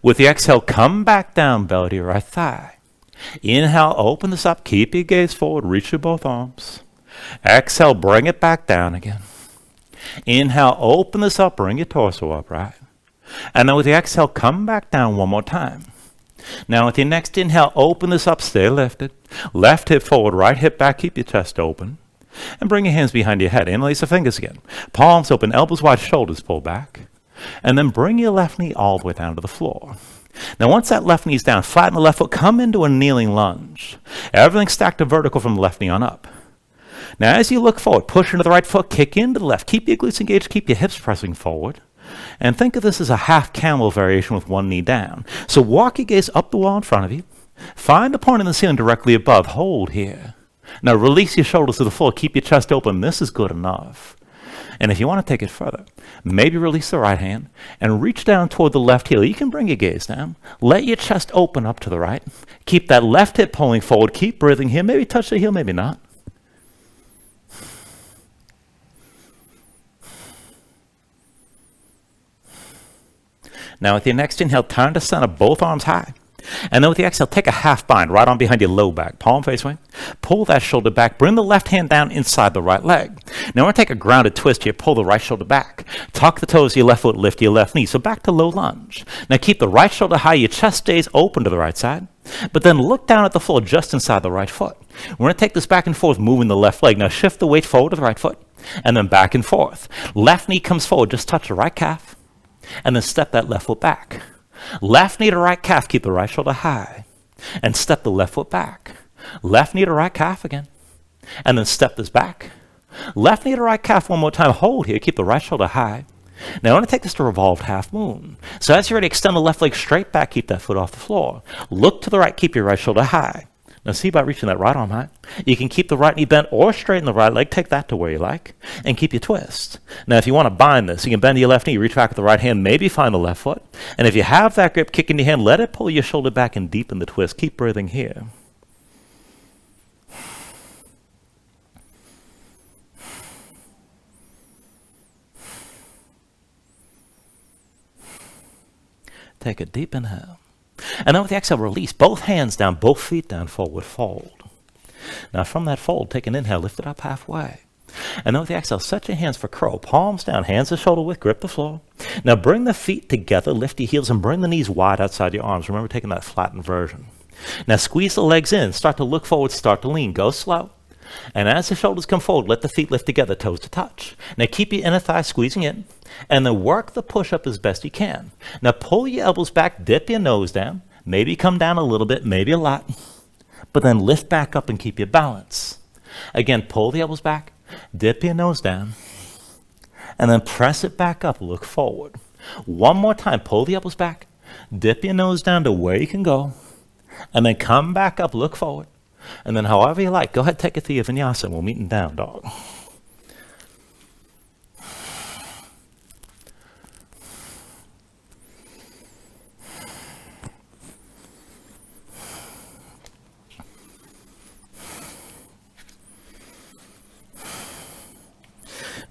With the exhale, come back down, belly to your right thigh. Inhale, open this up, keep your gaze forward, reach your both arms. Exhale, bring it back down again. Inhale, open this up, bring your torso upright. And then with the exhale, come back down one more time. Now with your next inhale, open this up, stay lifted. Left hip forward, right hip back, keep your chest open. And bring your hands behind your head, interlace the fingers again. Palms open, elbows wide, shoulders pull back. And then bring your left knee all the way down to the floor. Now once that left knee's down, flatten the left foot, come into a kneeling lunge. Everything stacked to vertical from the left knee on up. Now as you look forward, push into the right foot, kick into the left. Keep your glutes engaged, keep your hips pressing forward. And think of this as a half camel variation with one knee down. So walk your gaze up the wall in front of you. Find the point in the ceiling directly above. Hold here. Now release your shoulders to the floor, keep your chest open. This is good enough. And if you want to take it further, maybe release the right hand and reach down toward the left heel. You can bring your gaze down. Let your chest open up to the right. Keep that left hip pulling forward. Keep breathing here. Maybe touch the heel, maybe not. Now with your next inhale, turn to center, both arms high. And then with the exhale, take a half bind, right arm behind your low back, palm face away. Pull that shoulder back, bring the left hand down inside the right leg. Now we're going to take a grounded twist here, pull the right shoulder back. Tuck the toes of your left foot, lift your left knee. So back to low lunge. Now keep the right shoulder high, your chest stays open to the right side. But then look down at the floor just inside the right foot. We're going to take this back and forth, moving the left leg. Now shift the weight forward to the right foot, and then back and forth. Left knee comes forward, just touch the right calf, and then step that left foot back. Left knee to right calf, keep the right shoulder high, and step the left foot back. Left knee to right calf again, and then step this back. Left knee to right calf one more time, hold here, keep the right shoulder high. Now I want to take this to revolved half moon. So as you're ready, extend the left leg straight back, keep that foot off the floor. Look to the right, keep your right shoulder high. Now see about reaching that right arm high. You can keep the right knee bent or straighten the right leg. Take that to where you like. And keep your twist. Now if you want to bind this, you can bend your left knee, reach back with the right hand, maybe find the left foot. And if you have that grip, kick in your hand, let it pull your shoulder back and deepen the twist. Keep breathing here. Take a deep inhale. And then with the exhale, release. Both hands down, both feet down, forward fold. Now from that fold, take an inhale, lift it up halfway. And then with the exhale, set your hands for crow. Palms down, hands to shoulder width, grip the floor. Now bring the feet together, lift your heels, and bring the knees wide outside your arms. Remember taking that flattened version. Now squeeze the legs in. Start to look forward, start to lean. Go slow. And as the shoulders come forward, let the feet lift together, toes to touch. Now keep your inner thigh squeezing in, and then work the push-up as best you can. Now pull your elbows back, dip your nose down, maybe come down a little bit, maybe a lot, but then lift back up and keep your balance. Again, pull the elbows back, dip your nose down, and then press it back up, look forward. One more time, pull the elbows back, dip your nose down to where you can go, and then come back up, look forward. And then however you like, go ahead, take it to your Vinyasa, and we'll meet in down dog.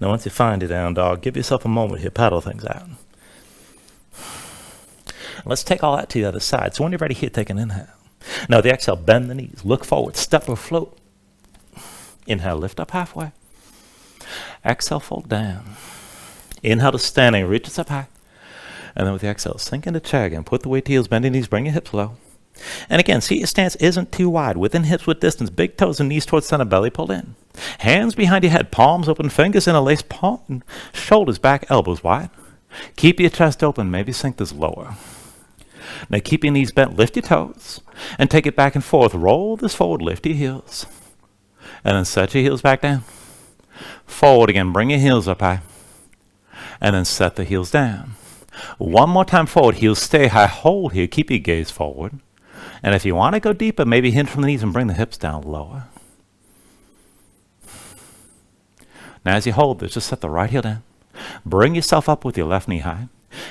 Now once you find your down dog, give yourself a moment here, paddle things out. Let's take all that to the other side. So when you're ready here, take an inhale. Now the exhale, bend the knees, look forward, step or float. Inhale, lift up halfway. Exhale, fold down. Inhale to standing, reach us up high. And then with the exhale, sink into chair again. Put the weight to heels, bend your knees, bring your hips low. And again, see your stance isn't too wide. Within hips width distance, big toes and knees towards center, belly pulled in. Hands behind your head, palms open, fingers interlace, palm, shoulders back, elbows wide. Keep your chest open, maybe sink this lower. Now keep your knees bent, lift your toes, and take it back and forth. Roll this forward, lift your heels, and then set your heels back down. Forward again, bring your heels up high. And then set the heels down. One more time forward, heels stay high, hold here, keep your gaze forward. And if you want to go deeper, maybe hinge from the knees and bring the hips down lower. Now as you hold this, just set the right heel down. Bring yourself up with your left knee high.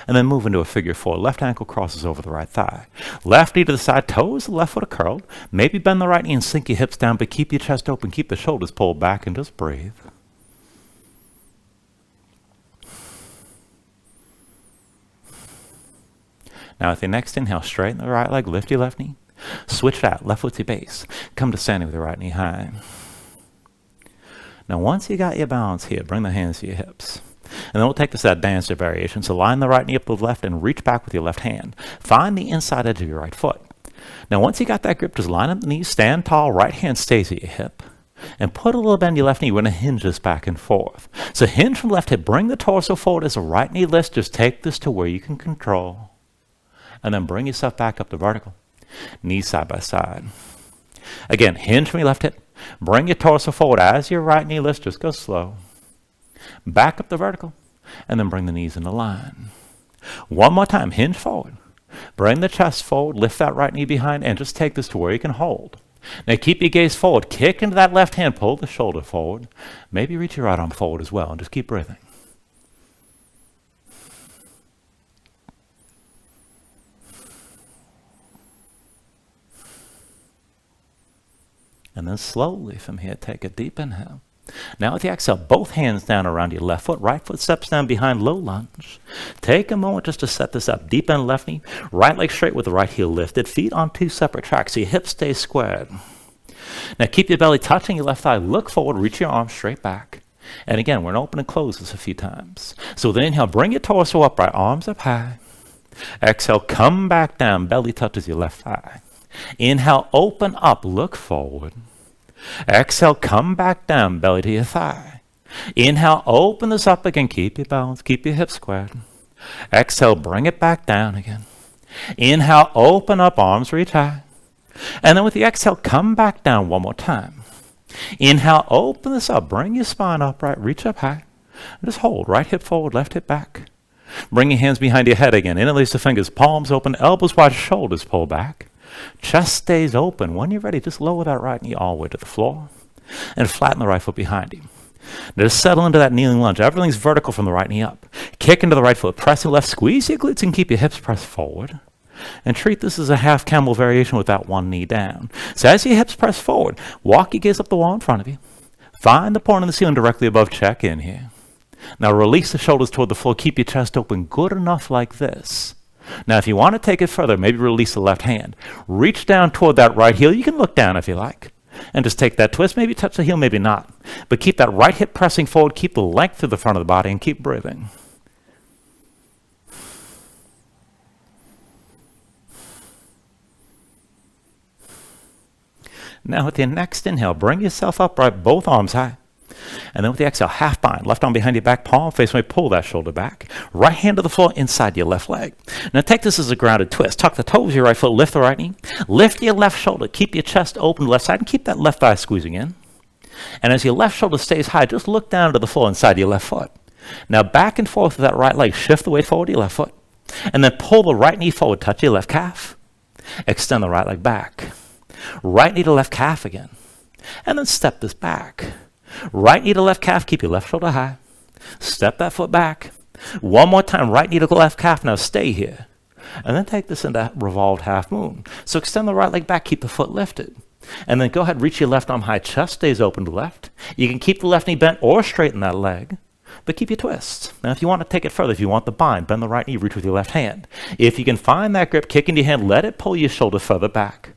And then move into a figure four. Left ankle crosses over the right thigh. Left knee to the side, toes, the left foot are curled. Maybe bend the right knee and sink your hips down, but keep your chest open, keep the shoulders pulled back, and just breathe. Now with your next inhale, straighten the right leg, lift your left knee. Switch that, left foot to base. Come to standing with your right knee high. Now once you got your balance here, bring the hands to your hips. And then we'll take this that dancer variation. So line the right knee up with the left and reach back with your left hand. Find the inside edge of your right foot. Now once you got that grip, just line up the knees, stand tall, right hand stays at your hip. And put a little bend in your left knee. We're going to hinge this back and forth. So hinge from left hip, bring the torso forward as the right knee lifts. Just take this to where you can control. And then bring yourself back up to vertical. Knees side by side. Again, hinge from your left hip. Bring your torso forward as your right knee lifts. Just go slow. Back up to vertical. And then bring the knees into line. One more time. Hinge forward. Bring the chest forward. Lift that right knee behind. And just take this to where you can hold. Now keep your gaze forward. Kick into that left hand. Pull the shoulder forward. Maybe reach your right arm forward as well. And just keep breathing. And then slowly from here, take a deep inhale. Now with the exhale, both hands down around your left foot. Right foot steps down behind, low lunge. Take a moment just to set this up. Deep bend left knee. Right leg straight with the right heel lifted. Feet on two separate tracks, so your hips stay squared. Now keep your belly touching your left thigh. Look forward, reach your arms straight back. And again, we're going to open and close this a few times. So with an inhale, bring your torso upright, arms up high. Exhale, come back down, belly touches your left thigh. Inhale, open up, look forward. Exhale, come back down, belly to your thigh. Inhale, open this up again, keep your balance, keep your hips squared. Exhale, bring it back down again. Inhale, open up, arms reach high. And then with the exhale, come back down one more time. Inhale, open this up, bring your spine upright, reach up high. And just hold, right hip forward, left hip back. Bring your hands behind your head again. Interlace the fingers, palms open, elbows wide, shoulders pull back. Chest stays open. When you're ready, just lower that right knee all the way to the floor and flatten the right foot behind you. Now just settle into that kneeling lunge. Everything's vertical from the right knee up. Kick into the right foot, press your left, squeeze your glutes and keep your hips pressed forward. And treat this as a half camel variation with that one knee down. So as your hips press forward, walk your gaze up the wall in front of you. Find the point on the ceiling directly above, check in here. Now release the shoulders toward the floor, keep your chest open good enough like this. Now, if you want to take it further, maybe release the left hand. Reach down toward that right heel. You can look down if you like. And just take that twist. Maybe touch the heel, maybe not. But keep that right hip pressing forward. Keep the length through the front of the body and keep breathing. Now, with your next inhale, bring yourself upright, both arms high. And then with the exhale, half bind, left arm behind your back, palm face away, pull that shoulder back. Right hand to the floor inside your left leg. Now take this as a grounded twist. Tuck the toes of your right foot, lift the right knee. Lift your left shoulder, keep your chest open to the left side, and keep that left thigh squeezing in. And as your left shoulder stays high, just look down to the floor inside your left foot. Now back and forth with that right leg, shift the weight forward to your left foot. And then pull the right knee forward, touch your left calf. Extend the right leg back. Right knee to left calf again. And then step this back. Right knee to left calf, keep your left shoulder high. Step that foot back. One more time, right knee to left calf, now stay here. And then take this into revolved half moon. So extend the right leg back, keep the foot lifted. And then go ahead, reach your left arm high, chest stays open to left. You can keep the left knee bent or straighten that leg, but keep your twist. Now if you want to take it further, if you want the bind, bend the right knee, reach with your left hand. If you can find that grip, kick into your hand, let it pull your shoulder further back.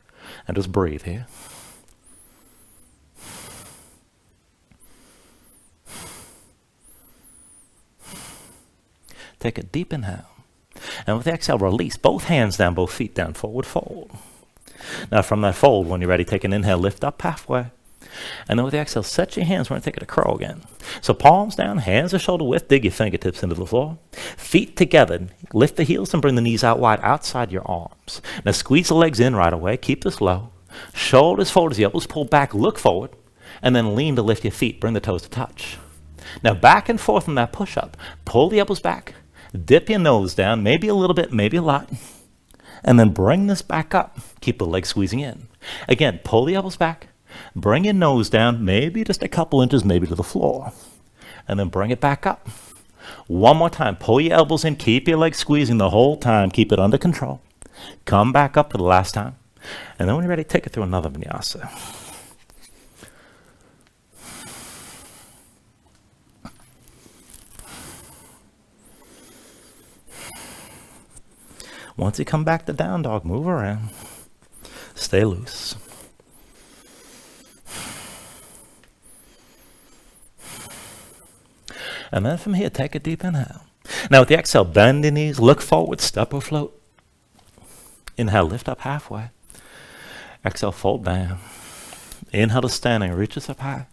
And just breathe here. Take a deep inhale. And with the exhale, release both hands down, both feet down, forward fold. Now from that fold, when you're ready, take an inhale, lift up halfway. And then with the exhale, set your hands, we're going to take it a curl again. So palms down, hands to shoulder width, dig your fingertips into the floor. Feet together, lift the heels and bring the knees out wide outside your arms. Now squeeze the legs in right away, keep this low. Shoulders forward as the elbows pull back, look forward. and then lean to lift your feet. Bring the toes to touch. Now back and forth from that push-up. Pull the elbows back. Dip your nose down, maybe a little bit, maybe a lot. And then bring this back up. Keep the legs squeezing in. Again, pull the elbows back. Bring your nose down, maybe just a couple inches, maybe to the floor. And then bring it back up. One more time. Pull your elbows in. Keep your legs squeezing the whole time. Keep it under control. Come back up for the last time. And then when you're ready, take it through another vinyasa. Once you come back to down dog, move around. Stay loose. And then from here, take a deep inhale. Now with the exhale, bend your knees, look forward, step or float. Inhale, lift up halfway. Exhale, fold down. Inhale to standing, reach us up high.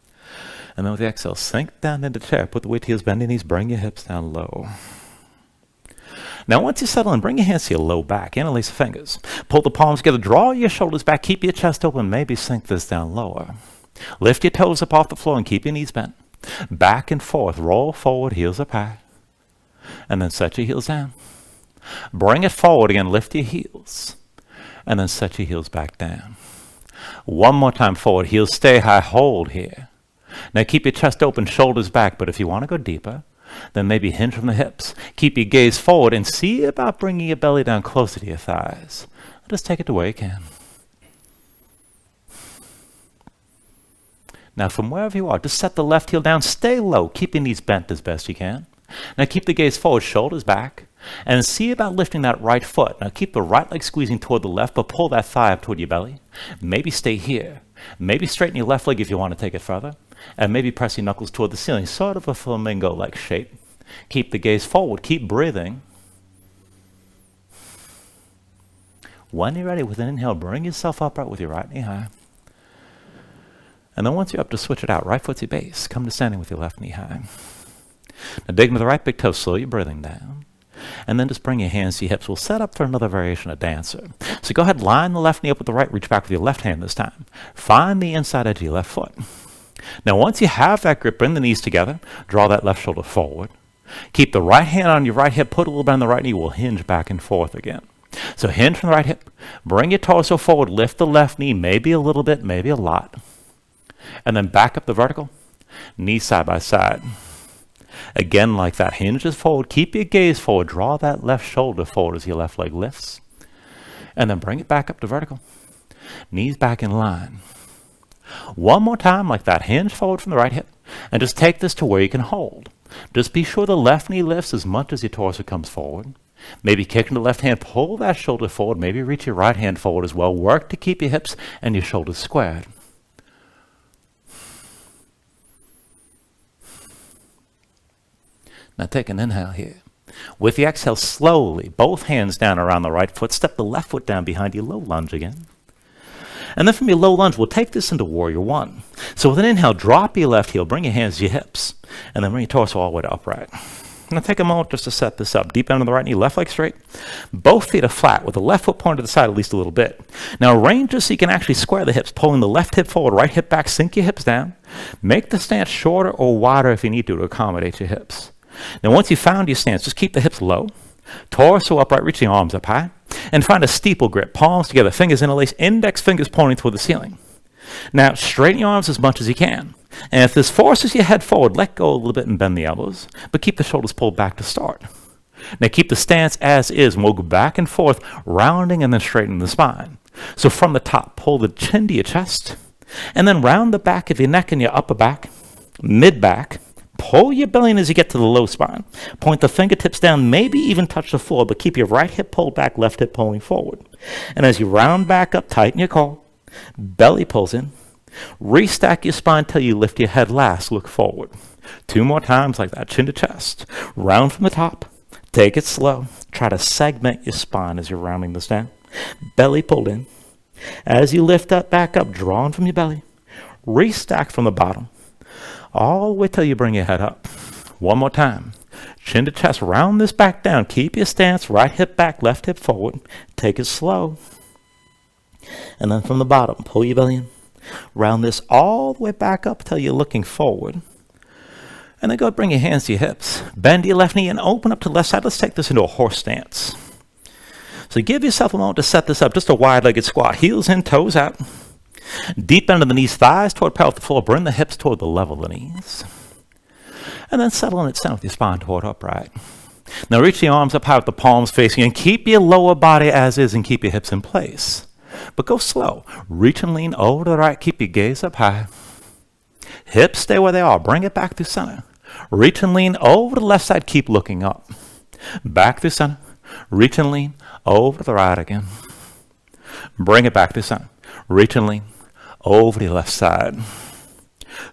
And then with the exhale, sink down into the chair. Put the weight to heels, bend your knees, bring your hips down low. Now once you settle in, bring your hands to your low back, interlace the fingers. Pull the palms together, draw your shoulders back, keep your chest open, maybe sink this down lower. Lift your toes up off the floor and keep your knees bent. Back and forth, roll forward, heels up high. And then set your heels down. Bring it forward again, lift your heels. And then set your heels back down. One more time forward, heels stay high, hold here. Now keep your chest open, shoulders back, but if you want to go deeper, then maybe hinge from the hips. Keep your gaze forward and see about bringing your belly down closer to your thighs. Just take it the way you can. Now from wherever you are, just set the left heel down, stay low, keep your knees bent as best you can. Now keep the gaze forward, shoulders back, and see about lifting that right foot. Now keep the right leg squeezing toward the left, but pull that thigh up toward your belly. Maybe stay here. Maybe straighten your left leg if you want to take it further. And maybe press your knuckles toward the ceiling, sort of a flamingo-like shape. Keep the gaze forward, keep breathing. When you're ready, with an inhale, bring yourself upright with your right knee high. And then once you're up, to switch it out. Right foot's your base. Come to standing with your left knee high. Now dig into the right big toe, slow your breathing down. And then just bring your hands to your hips. We'll set up for another variation of dancer. So go ahead, line the left knee up with the right, reach back with your left hand this time. Find the inside edge of your left foot. Now once you have that grip, bring the knees together, draw that left shoulder forward. Keep the right hand on your right hip, put a little bit on the right knee, we'll hinge back and forth again. So hinge from the right hip, bring your torso forward, lift the left knee, maybe a little bit, maybe a lot. And then back up the vertical, knees side by side. Again, like that, hinges forward, keep your gaze forward, draw that left shoulder forward as your left leg lifts. And then bring it back up to vertical, knees back in line. One more time, like that, hinge forward from the right hip, and just take this to where you can hold. Just be sure the left knee lifts as much as your torso comes forward. Maybe kick in the left hand, pull that shoulder forward, maybe reach your right hand forward as well. Work to keep your hips and your shoulders squared. Now take an inhale here. With the exhale, slowly, both hands down around the right foot. Step the left foot down behind you, low lunge again. And then from your low lunge, we'll take this into warrior one. So with an inhale, drop your left heel, bring your hands to your hips, and then bring your torso all the way to upright. Now take a moment just to set this up. Deep down on the right knee, left leg straight. Both feet are flat with the left foot pointed to the side at least a little bit. Now arrange this so you can actually square the hips, pulling the left hip forward, right hip back, sink your hips down. Make the stance shorter or wider if you need to accommodate your hips. Now once you've found your stance, just keep the hips low, torso upright, reaching arms up high, and find a steeple grip, palms together, fingers interlaced, index fingers pointing toward the ceiling. Now straighten your arms as much as you can. And if this forces your head forward, let go a little bit and bend the elbows, but keep the shoulders pulled back to start. Now keep the stance as is, and we'll go back and forth, rounding and then straightening the spine. So from the top, pull the chin to your chest, and then round the back of your neck and your upper back, mid-back. Pull your belly in as you get to the low spine. Point the fingertips down, maybe even touch the floor, but keep your right hip pulled back, left hip pulling forward. And as you round back up, tighten your core. Belly pulls in. Restack your spine till you lift your head last. Look forward. 2 more times like that, chin to chest. Round from the top. Take it slow. Try to segment your spine as you're rounding this down. Belly pulled in. As you lift up, back up, drawn from your belly. Restack from the bottom. All the way till you bring your head up. 1 more time. Chin to chest, round this back down. Keep your stance, right hip back, left hip forward. Take it slow. And then from the bottom, pull your belly in. Round this all the way back up till you're looking forward. And then go bring your hands to your hips. Bend your left knee and open up to the left side. Let's take this into a horse stance. So give yourself a moment to set this up. Just a wide-legged squat. Heels in, toes out. Deep end of the knees, thighs toward parallel with the floor. Bring the hips toward the level of the knees. And then settle in at center with your spine toward upright. Now reach the arms up high with the palms facing and keep your lower body as is and keep your hips in place. But go slow. Reach and lean over to the right. Keep your gaze up high. Hips stay where they are. Bring it back through center. Reach and lean over to the left side. Keep looking up. Back through center. Reach and lean over to the right again. Bring it back through center. Reach and lean over to the left side.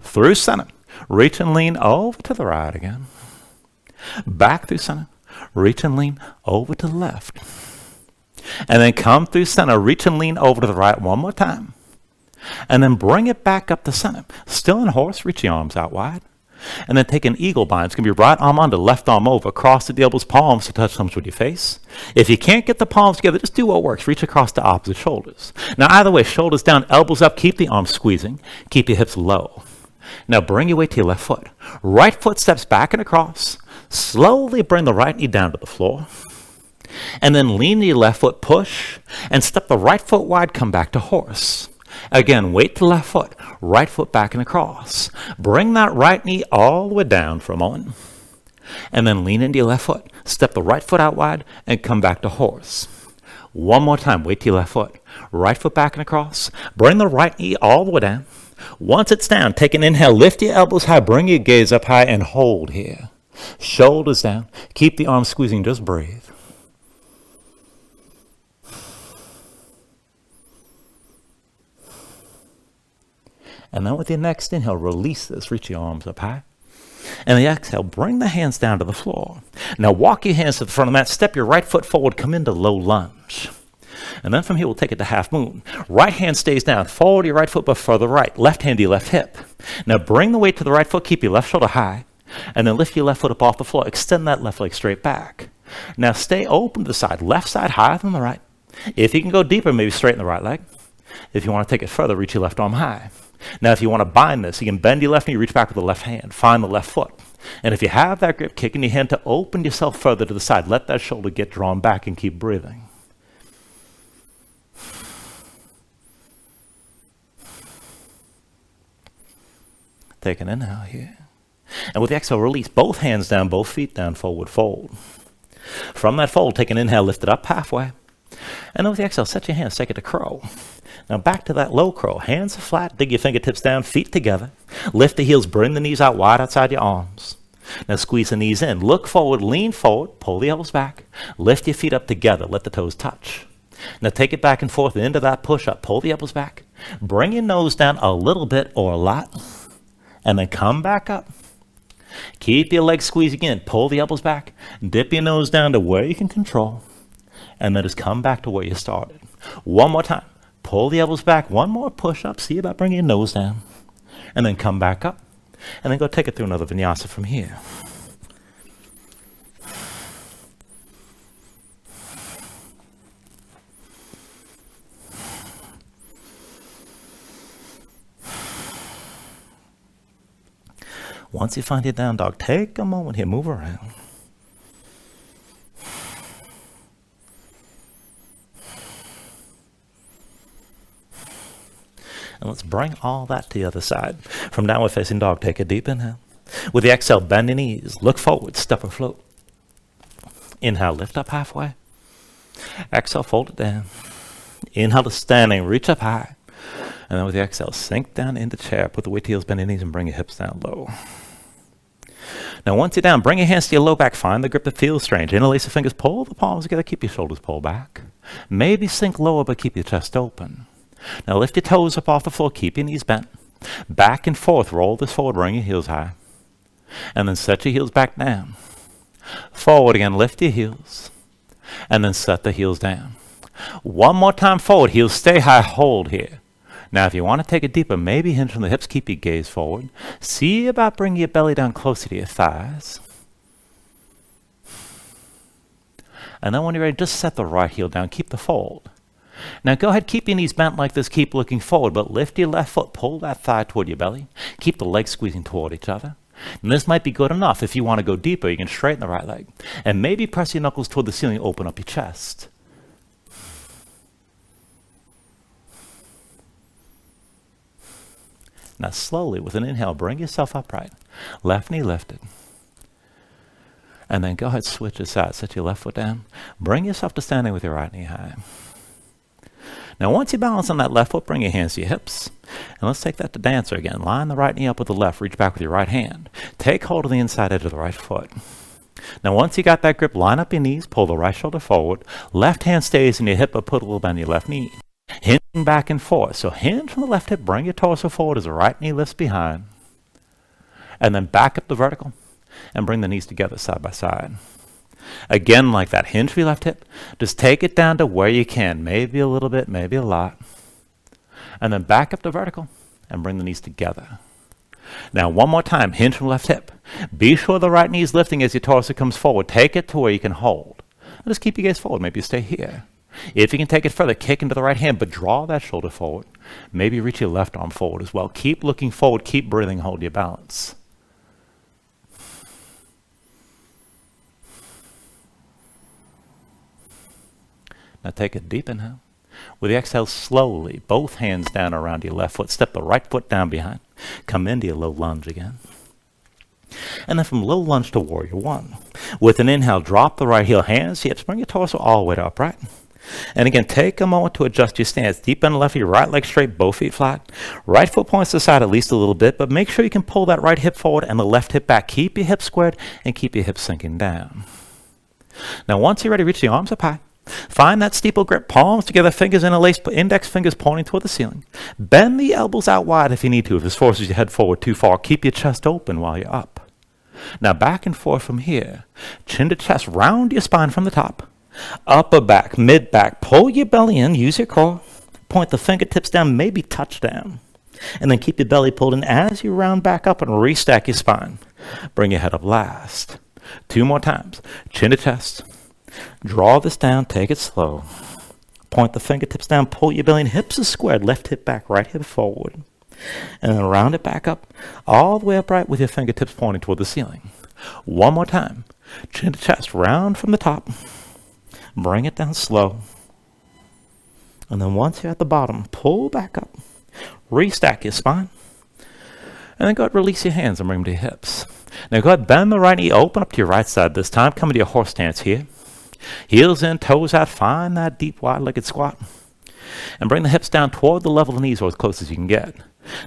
Through center. Reach and lean over to the right again. Back through center. Reach and lean over to the left. And then come through center. Reach and lean over to the right one more time. And then bring it back up to center. Still in horse, reach the arms out wide. And then take an eagle bind. It's going to be right arm under, left arm over. Cross the elbows, palms to touch thumbs with your face. If you can't get the palms together, just do what works. Reach across the opposite shoulders. Now either way, shoulders down, elbows up. Keep the arms squeezing. Keep your hips low. Now bring your weight to your left foot. Right foot steps back and across. Slowly bring the right knee down to the floor. And then lean to your left foot, push, and step the right foot wide, come back to horse. Again, weight to left foot, right foot back and across. Bring that right knee all the way down for a moment. And then lean into your left foot. Step the right foot out wide and come back to horse. One more time, weight to your left foot. Right foot back and across. Bring the right knee all the way down. Once it's down, take an inhale, lift your elbows high, bring your gaze up high and hold here. Shoulders down. Keep the arms squeezing, just breathe. And then with your next inhale, release this. Reach your arms up high. And the exhale, bring the hands down to the floor. Now walk your hands to the front of the mat. Step your right foot forward. Come into low lunge. And then from here, we'll take it to half moon. Right hand stays down. Forward your right foot, but further right. Left hand to your left hip. Now bring the weight to the right foot. Keep your left shoulder high. And then lift your left foot up off the floor. Extend that left leg straight back. Now stay open to the side. Left side higher than the right. If you can go deeper, maybe straighten the right leg. If you want to take it further, reach your left arm high. Now, if you want to bind this, you can bend your left knee, reach back with the left hand, find the left foot. And if you have that grip, kick in your hand to open yourself further to the side. Let that shoulder get drawn back and keep breathing. Take an inhale here. And with the exhale, release both hands down, both feet down, forward fold. From that fold, take an inhale, lift it up halfway. And then with the exhale, set your hands, take it to crow. Now back to that low crow. Hands are flat, dig your fingertips down, feet together. Lift the heels, bring the knees out wide outside your arms. Now squeeze the knees in. Look forward, lean forward, pull the elbows back. Lift your feet up together, let the toes touch. Now take it back and forth into that push-up. Pull the elbows back. Bring your nose down a little bit or a lot. And then come back up. Keep your legs squeezed again. Pull the elbows back. Dip your nose down to where you can control. And then just come back to where you started. One more time. Pull the elbows back. One more push-up. See about bringing your nose down. And then come back up. And then go take it through another vinyasa from here. Once you find your down dog, take a moment here. Move around. And let's bring all that to the other side. From downward facing dog, take a deep inhale. With the exhale, bend your knees. Look forward, step or float. Inhale, lift up halfway. Exhale, fold it down. Inhale to standing, reach up high. And then with the exhale, sink down into chair. Put the weight to heels, bend your knees, and bring your hips down low. Now once you're down, bring your hands to your low back. Find the grip that feels strange. Interlace the fingers, pull the palms together. Keep your shoulders pulled back. Maybe sink lower, but keep your chest open. Now lift your toes up off the floor. Keep your knees bent. Back and forth. Roll this forward. Bring your heels high. And then set your heels back down. Forward again. Lift your heels. And then set the heels down. One more time forward. Heels stay high. Hold here. Now if you want to take it deeper, maybe hinge from the hips. Keep your gaze forward. See about bringing your belly down closer to your thighs. And then when you're ready, just set the right heel down. Keep the fold. Now go ahead, keep your knees bent like this, keep looking forward, but lift your left foot, pull that thigh toward your belly, keep the legs squeezing toward each other. And this might be good enough. If you want to go deeper, you can straighten the right leg. And maybe press your knuckles toward the ceiling, open up your chest. Now slowly, with an inhale, bring yourself upright. Left knee lifted. And then go ahead, switch your side. Set your left foot down. Bring yourself to standing with your right knee high. Now once you balance on that left foot, bring your hands to your hips. And let's take that to dancer again. Line the right knee up with the left. Reach back with your right hand. Take hold of the inside edge of the right foot. Now once you got that grip, line up your knees. Pull the right shoulder forward. Left hand stays in your hip, but put a little bend in your left knee. Hinging back and forth. So hinge from the left hip. Bring your torso forward as the right knee lifts behind. And then back up the vertical. And bring the knees together side by side. Again, like that, hinge for your left hip. Just take it down to where you can. Maybe a little bit, maybe a lot. And then back up to vertical and bring the knees together. Now, one more time, hinge from left hip. Be sure the right knee is lifting as your torso comes forward. Take it to where you can hold. And just keep your gaze forward. Maybe you stay here. If you can take it further, kick into the right hand, but draw that shoulder forward. Maybe reach your left arm forward as well. Keep looking forward. Keep breathing. Hold your balance. Now take a deep inhale. With the exhale, slowly, both hands down around your left foot. Step the right foot down behind. Come into your low lunge again. And then from low lunge to warrior one. With an inhale, drop the right heel, hands, hips, bring your torso all the way to upright. And again, take a moment to adjust your stance. Deep bend left, your right leg straight, both feet flat. Right foot points to the side at least a little bit, but make sure you can pull that right hip forward and the left hip back. Keep your hips squared and keep your hips sinking down. Now once you're ready, reach the arms up high. Find that steeple grip, palms together, fingers interlaced, index fingers pointing toward the ceiling. Bend the elbows out wide if you need to. If this forces your head forward too far, keep your chest open while you're up. Now back and forth from here. Chin to chest, round your spine from the top. Upper back, mid back, pull your belly in, use your core. Point the fingertips down, maybe touch down. And then keep your belly pulled in as you round back up and restack your spine. Bring your head up last. 2 more times. Chin to chest. Draw this down, take it slow. Point the fingertips down, pull your belly in, hips are squared, left hip back, right hip forward. And then round it back up, all the way upright with your fingertips pointing toward the ceiling. 1 more time. Chin to chest, round from the top. Bring it down slow. And then once you're at the bottom, pull back up. Restack your spine. And then go ahead, release your hands and bring them to your hips. Now go ahead, bend the right knee, open up to your right side this time. Come into your horse stance here. Heels in, toes out, find that deep wide-legged squat. And bring the hips down toward the level of the knees or as close as you can get.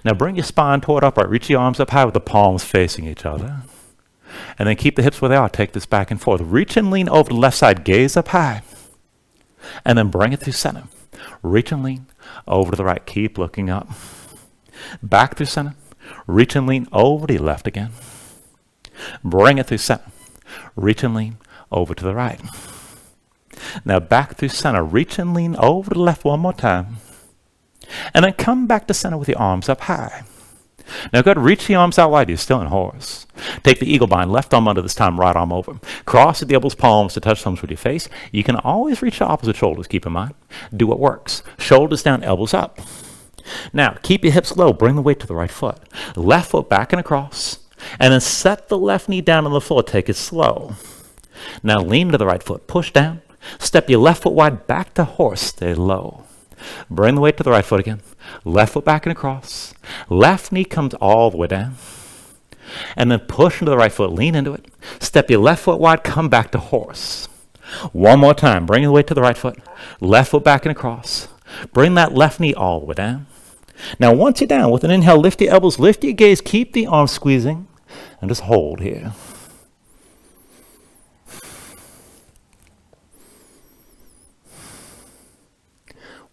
Now bring your spine toward upright. Reach your arms up high with the palms facing each other. And then keep the hips where they are. Take this back and forth. Reach and lean over to the left side. Gaze up high. And then bring it through center. Reach and lean over to the right. Keep looking up. Back through center. Reach and lean over to your left again. Bring it through center. Reach and lean over to the right. Now back through center. Reach and lean over to the left one more time. And then come back to center with your arms up high. Now go ahead, reach the arms out wide. You're still in horse. Take the eagle bind, left arm under this time, right arm over. Cross at the elbows, palms to touch thumbs with your face. You can always reach the opposite shoulders, keep in mind. Do what works. Shoulders down, elbows up. Now, keep your hips low. Bring the weight to the right foot. Left foot back and across. And then set the left knee down on the floor. Take it slow. Now lean to the right foot. Push down. Step your left foot wide back to horse. Stay low. Bring the weight to the right foot again. Left foot back and across. Left knee comes all the way down. And then push into the right foot. Lean into it. Step your left foot wide. Come back to horse. 1 more time. Bring the weight to the right foot. Left foot back and across. Bring that left knee all the way down. Now once you're down, with an inhale, lift your elbows, lift your gaze, keep the arms squeezing, and just hold here.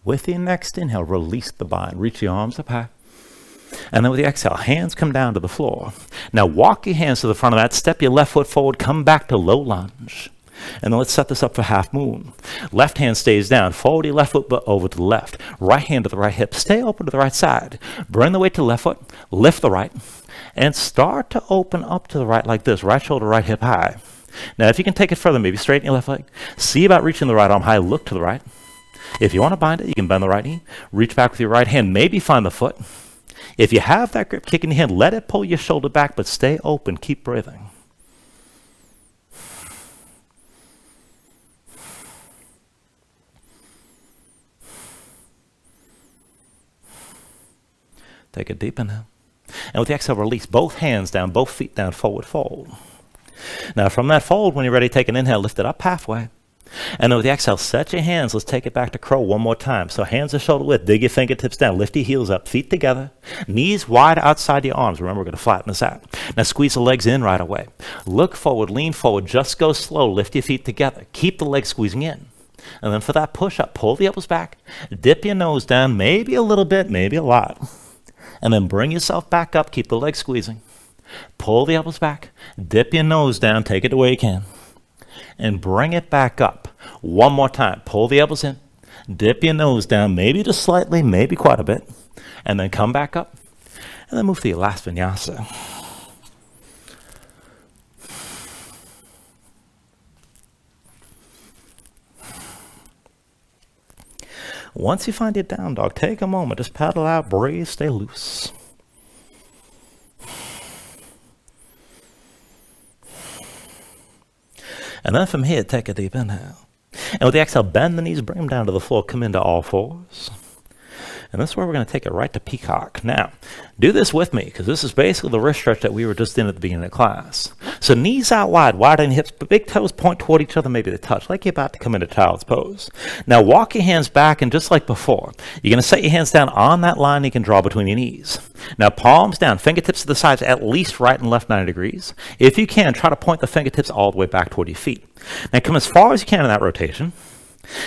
With your next inhale, release the bind. Reach your arms up high. And then with the exhale, hands come down to the floor. Now walk your hands to the front of that. Step your left foot forward. Come back to low lunge. And then let's set this up for half moon. Left hand stays down. Forward your left foot over to the left. Right hand to the right hip. Stay open to the right side. Bring the weight to the left foot. Lift the right. And start to open up to the right like this. Right shoulder, right hip high. Now if you can take it further, maybe straighten your left leg. See about reaching the right arm high. Look to the right. If you want to bind it, you can bend the right knee, reach back with your right hand, maybe find the foot. If you have that grip kick in your hand, let it pull your shoulder back, but stay open, keep breathing. Take a deep inhale. And with the exhale, release both hands down, both feet down, forward fold. Now from that fold, when you're ready to take an inhale, lift it up halfway. And then with the exhale, set your hands. Let's take it back to crow one more time. So hands are shoulder width. Dig your fingertips down. Lift your heels up. Feet together. Knees wide outside your arms. Remember, we're going to flatten this out. Now squeeze the legs in right away. Look forward. Lean forward. Just go slow. Lift your feet together. Keep the legs squeezing in. And then for that push-up, pull the elbows back. Dip your nose down. Maybe a little bit. Maybe a lot. And then bring yourself back up. Keep the legs squeezing. Pull the elbows back. Dip your nose down. Take it the way you can. And bring it back up. One more time. Pull the elbows in. Dip your nose down, maybe just slightly, maybe quite a bit. And then come back up. And then move to your last vinyasa. Once you find your down dog, take a moment. Just paddle out, breathe, stay loose. And then from here, take a deep inhale. And with the exhale, bend the knees, bring them down to the floor, come into all fours. And this is where we're going to take it right to Peacock. Now, do this with me, because this is basically the wrist stretch that we were just in at the beginning of class. So knees out wide, wide in hips, but big toes point toward each other, maybe they touch, like you're about to come into child's pose. Now walk your hands back, and just like before, you're going to set your hands down on that line you can draw between your knees. Now palms down, fingertips to the sides, at least right and left 90 degrees. If you can, try to point the fingertips all the way back toward your feet. Now come as far as you can in that rotation.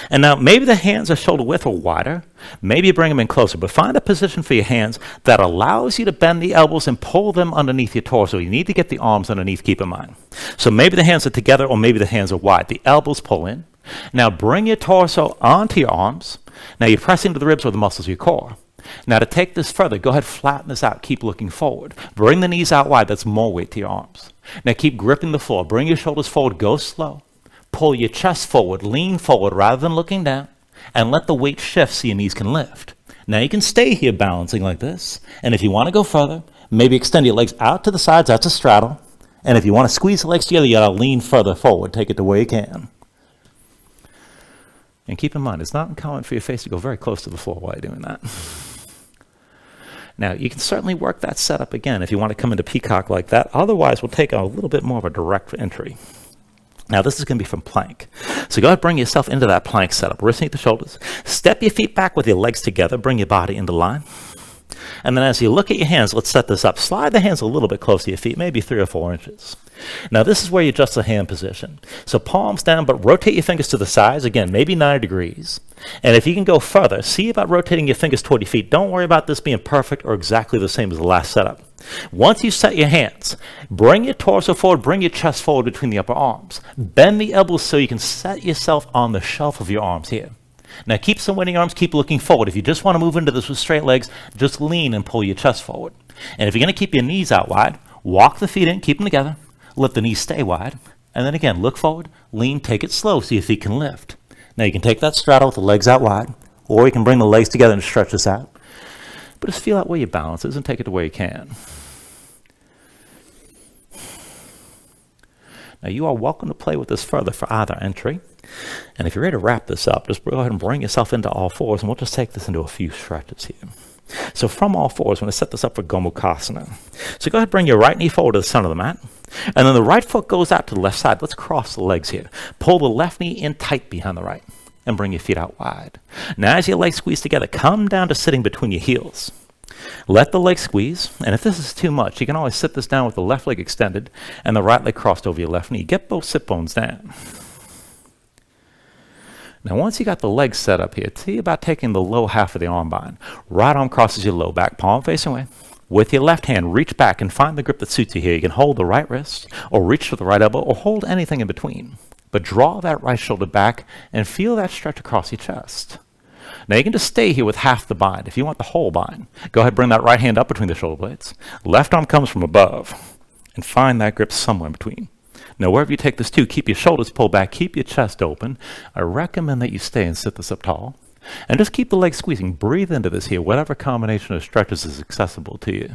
And now maybe the hands are shoulder width or wider. Maybe you bring them in closer, but find a position for your hands that allows you to bend the elbows and pull them underneath your torso. You need to get the arms underneath, keep in mind. So maybe the hands are together or maybe the hands are wide. The elbows pull in. Now bring your torso onto your arms. Now you're pressing to the ribs or the muscles of your core. Now to take this further, go ahead, flatten this out. Keep looking forward. Bring the knees out wide. That's more weight to your arms. Now keep gripping the floor. Bring your shoulders forward. Go slow. Pull your chest forward, lean forward rather than looking down, and let the weight shift so your knees can lift. Now you can stay here balancing like this, and if you want to go further, maybe extend your legs out to the sides, that's a straddle, and if you want to squeeze the legs together, you gotta lean further forward, take it the way you can. And keep in mind, it's not uncommon for your face to go very close to the floor while you're doing that. Now, you can certainly work that setup again if you want to come into Peacock like that, otherwise we'll take a little bit more of a direct entry. Now this is going to be from plank. So go ahead, bring yourself into that plank setup. Wrist underneath the shoulders. Step your feet back with your legs together. Bring your body into line. And then as you look at your hands, let's set this up. Slide the hands a little bit close to your feet, maybe 3 or 4 inches. Now this is where you adjust the hand position. So palms down, but rotate your fingers to the sides. Again, maybe 90 degrees. And if you can go further, see about rotating your fingers toward your feet. Don't worry about this being perfect or exactly the same as the last setup. Once you set your hands, bring your torso forward, bring your chest forward between the upper arms. Bend the elbows so you can set yourself on the shelf of your arms here. Now keep some weight in your arms, keep looking forward. If you just want to move into this with straight legs, just lean and pull your chest forward. And if you're going to keep your knees out wide, walk the feet in, keep them together, let the knees stay wide. And then again, look forward, lean, take it slow so your feet can lift. Now you can take that straddle with the legs out wide, or you can bring the legs together and stretch this out. But just feel out where your balance is and take it the way you can. Now you are welcome to play with this further for either entry. And if you're ready to wrap this up, just go ahead and bring yourself into all fours, and we'll just take this into a few stretches here. So from all fours, I'm going to set this up for Gomukhasana. So go ahead and bring your right knee forward to the center of the mat. And then the right foot goes out to the left side. Let's cross the legs here. Pull the left knee in tight behind the right. And bring your feet out wide. Now as your legs squeeze together, come down to sitting between your heels. Let the legs squeeze, and if this is too much, you can always sit this down with the left leg extended and the right leg crossed over your left knee. Get both sit bones down. Now once you got the legs set up here, see about taking the low half of the arm bind. Right arm crosses your low back, palm facing away. With your left hand, reach back and find the grip that suits you here. You can hold the right wrist, or reach for the right elbow, or hold anything in between. But draw that right shoulder back and feel that stretch across your chest. Now you can just stay here with half the bind. If you want the whole bind, go ahead, bring that right hand up between the shoulder blades. Left arm comes from above, and find that grip somewhere in between. Now wherever you take this to, keep your shoulders pulled back, keep your chest open. I recommend that you stay and sit this up tall. And just keep the legs squeezing. Breathe into this here, whatever combination of stretches is accessible to you.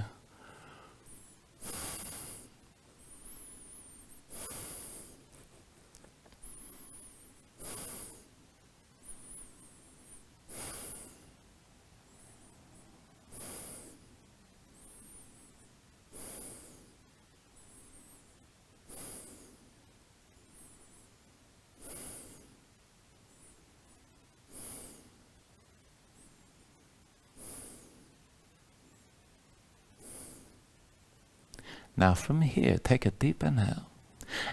Now from here, take a deep inhale.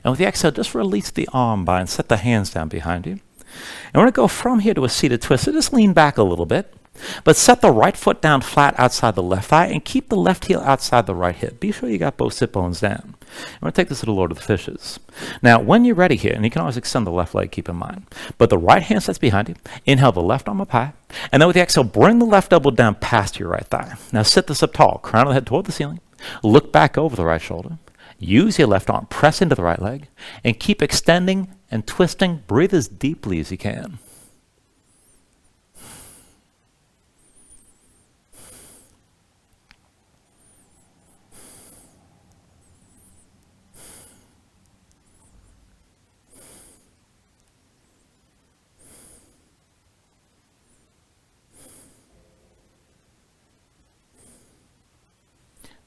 And with the exhale, just release the arm by and set the hands down behind you. And we're going to go from here to a seated twist. So just lean back a little bit, but set the right foot down flat outside the left thigh and keep the left heel outside the right hip. Be sure you got both sit bones down. We're going to take this to the Lord of the Fishes. Now, when you're ready here, and you can always extend the left leg, keep in mind, but the right hand sets behind you. Inhale the left arm up high, and then with the exhale, bring the left elbow down past your right thigh. Now sit this up tall, crown of the head toward the ceiling. Look back over the right shoulder. Use your left arm, press into the right leg, and keep extending and twisting. Breathe as deeply as you can.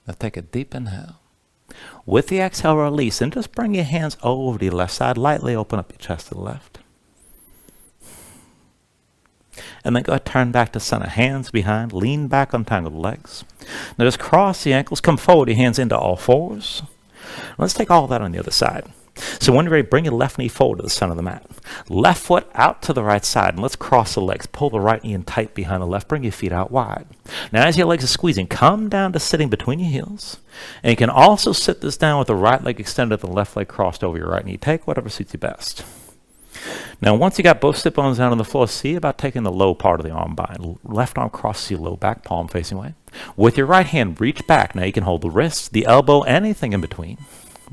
Now take a deep inhale. With the exhale, release, and just bring your hands over to your left side. Lightly open up your chest to the left. And then go ahead, turn back to center. Hands behind, lean back, untangle the legs. Now just cross the ankles, come forward, your hands into all fours. Let's take all that on the other side. So when you're ready, bring your left knee forward to the center of the mat. Left foot out to the right side, and let's cross the legs. Pull the right knee in tight behind the left. Bring your feet out wide. Now as your legs are squeezing, come down to sitting between your heels. And you can also sit this down with the right leg extended, the left leg crossed over your right knee. Take whatever suits you best. Now once you got both sit bones down on the floor, see about taking the low part of the arm bind. Left arm crosses your low back, palm facing away. With your right hand, reach back. Now you can hold the wrist, the elbow, anything in between.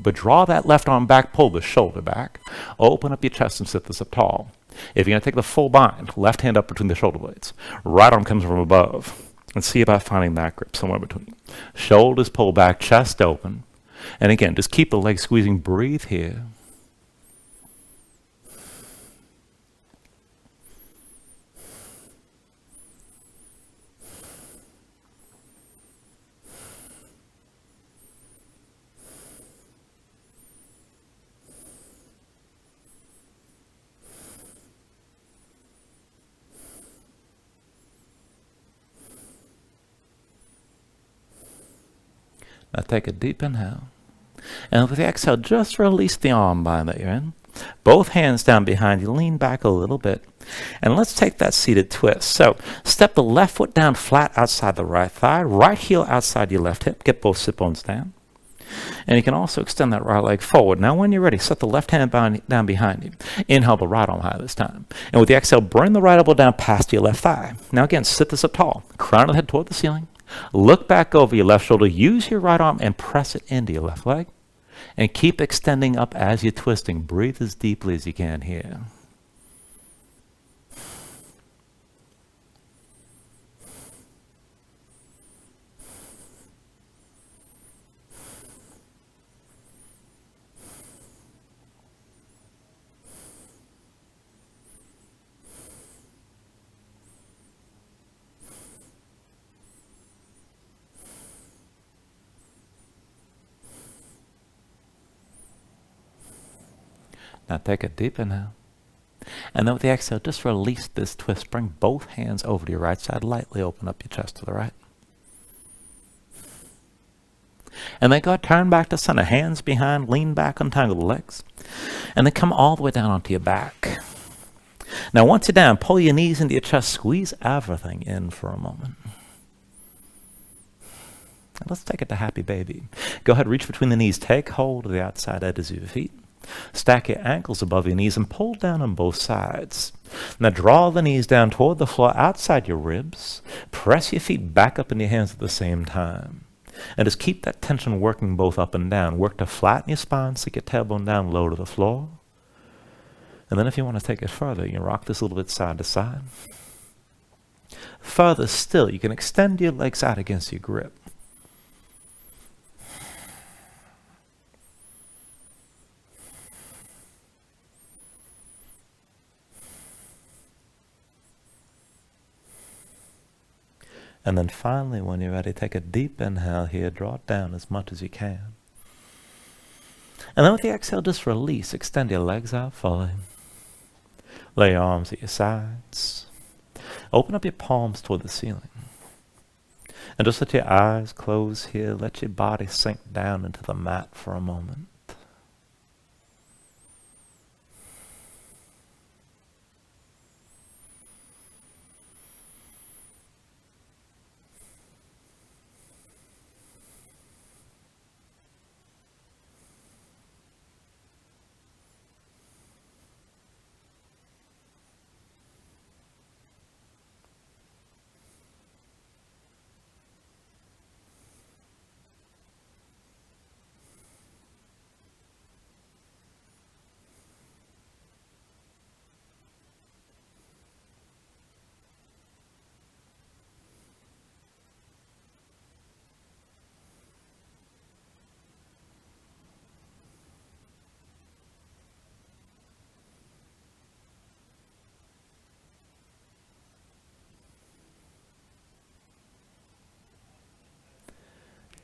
But draw that left arm back, pull the shoulder back. Open up your chest and sit this up tall. If you're going to take the full bind, left hand up between the shoulder blades. Right arm comes from above. And see about finding that grip somewhere between. Shoulders pull back, chest open. And again, just keep the legs squeezing. Breathe here. Now take a deep inhale. And with the exhale, just release the arm bind that you're in. Both hands down behind you. Lean back a little bit. And let's take that seated twist. So step the left foot down flat outside the right thigh. Right heel outside your left hip. Get both sit bones down. And you can also extend that right leg forward. Now when you're ready, set the left hand down behind you. Inhale the right arm high this time. And with the exhale, bring the right elbow down past your left thigh. Now again, sit this up tall. Crown of the head toward the ceiling. Look back over your left shoulder. Use your right arm and press it into your left leg. And keep extending up as you're twisting. Breathe as deeply as you can here. Now take a deep inhale. And then with the exhale, just release this twist. Bring both hands over to your right side. Lightly open up your chest to the right. And then go ahead, turn back to center. Hands behind, lean back, untangle the legs. And then come all the way down onto your back. Now once you're down, pull your knees into your chest. Squeeze everything in for a moment. And let's take it to happy baby. Go ahead, reach between the knees. Take hold of the outside edges of your feet. Stack your ankles above your knees and pull down on both sides. Now draw the knees down toward the floor outside your ribs. Press your feet back up in your hands at the same time. And just keep that tension working both up and down. Work to flatten your spine, stick your tailbone down low to the floor. And then if you want to take it further, you can rock this a little bit side to side. Further still, you can extend your legs out against your grip. And then finally, when you're ready, take a deep inhale here, draw it down as much as you can. And then with the exhale, just release, extend your legs out fully. Lay your arms at your sides. Open up your palms toward the ceiling. And just let your eyes close here, let your body sink down into the mat for a moment.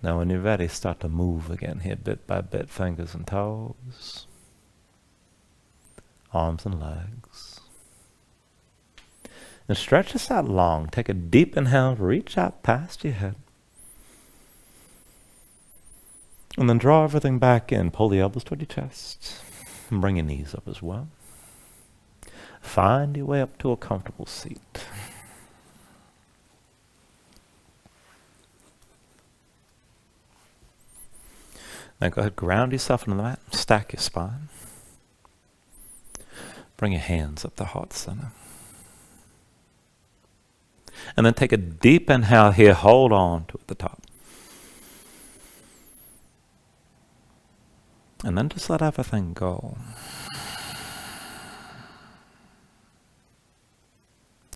Now when you're ready, start to move again here, bit by bit, fingers and toes, arms and legs. And stretch this out long. Take a deep inhale, reach out past your head. And then draw everything back in. Pull the elbows toward your chest. And bring your knees up as well. Find your way up to a comfortable seat. Now go ahead, ground yourself into the mat, stack your spine. Bring your hands up to heart center. And then take a deep inhale here, hold on to at the top. And then just let everything go.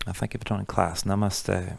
I thank you for joining class. Namaste.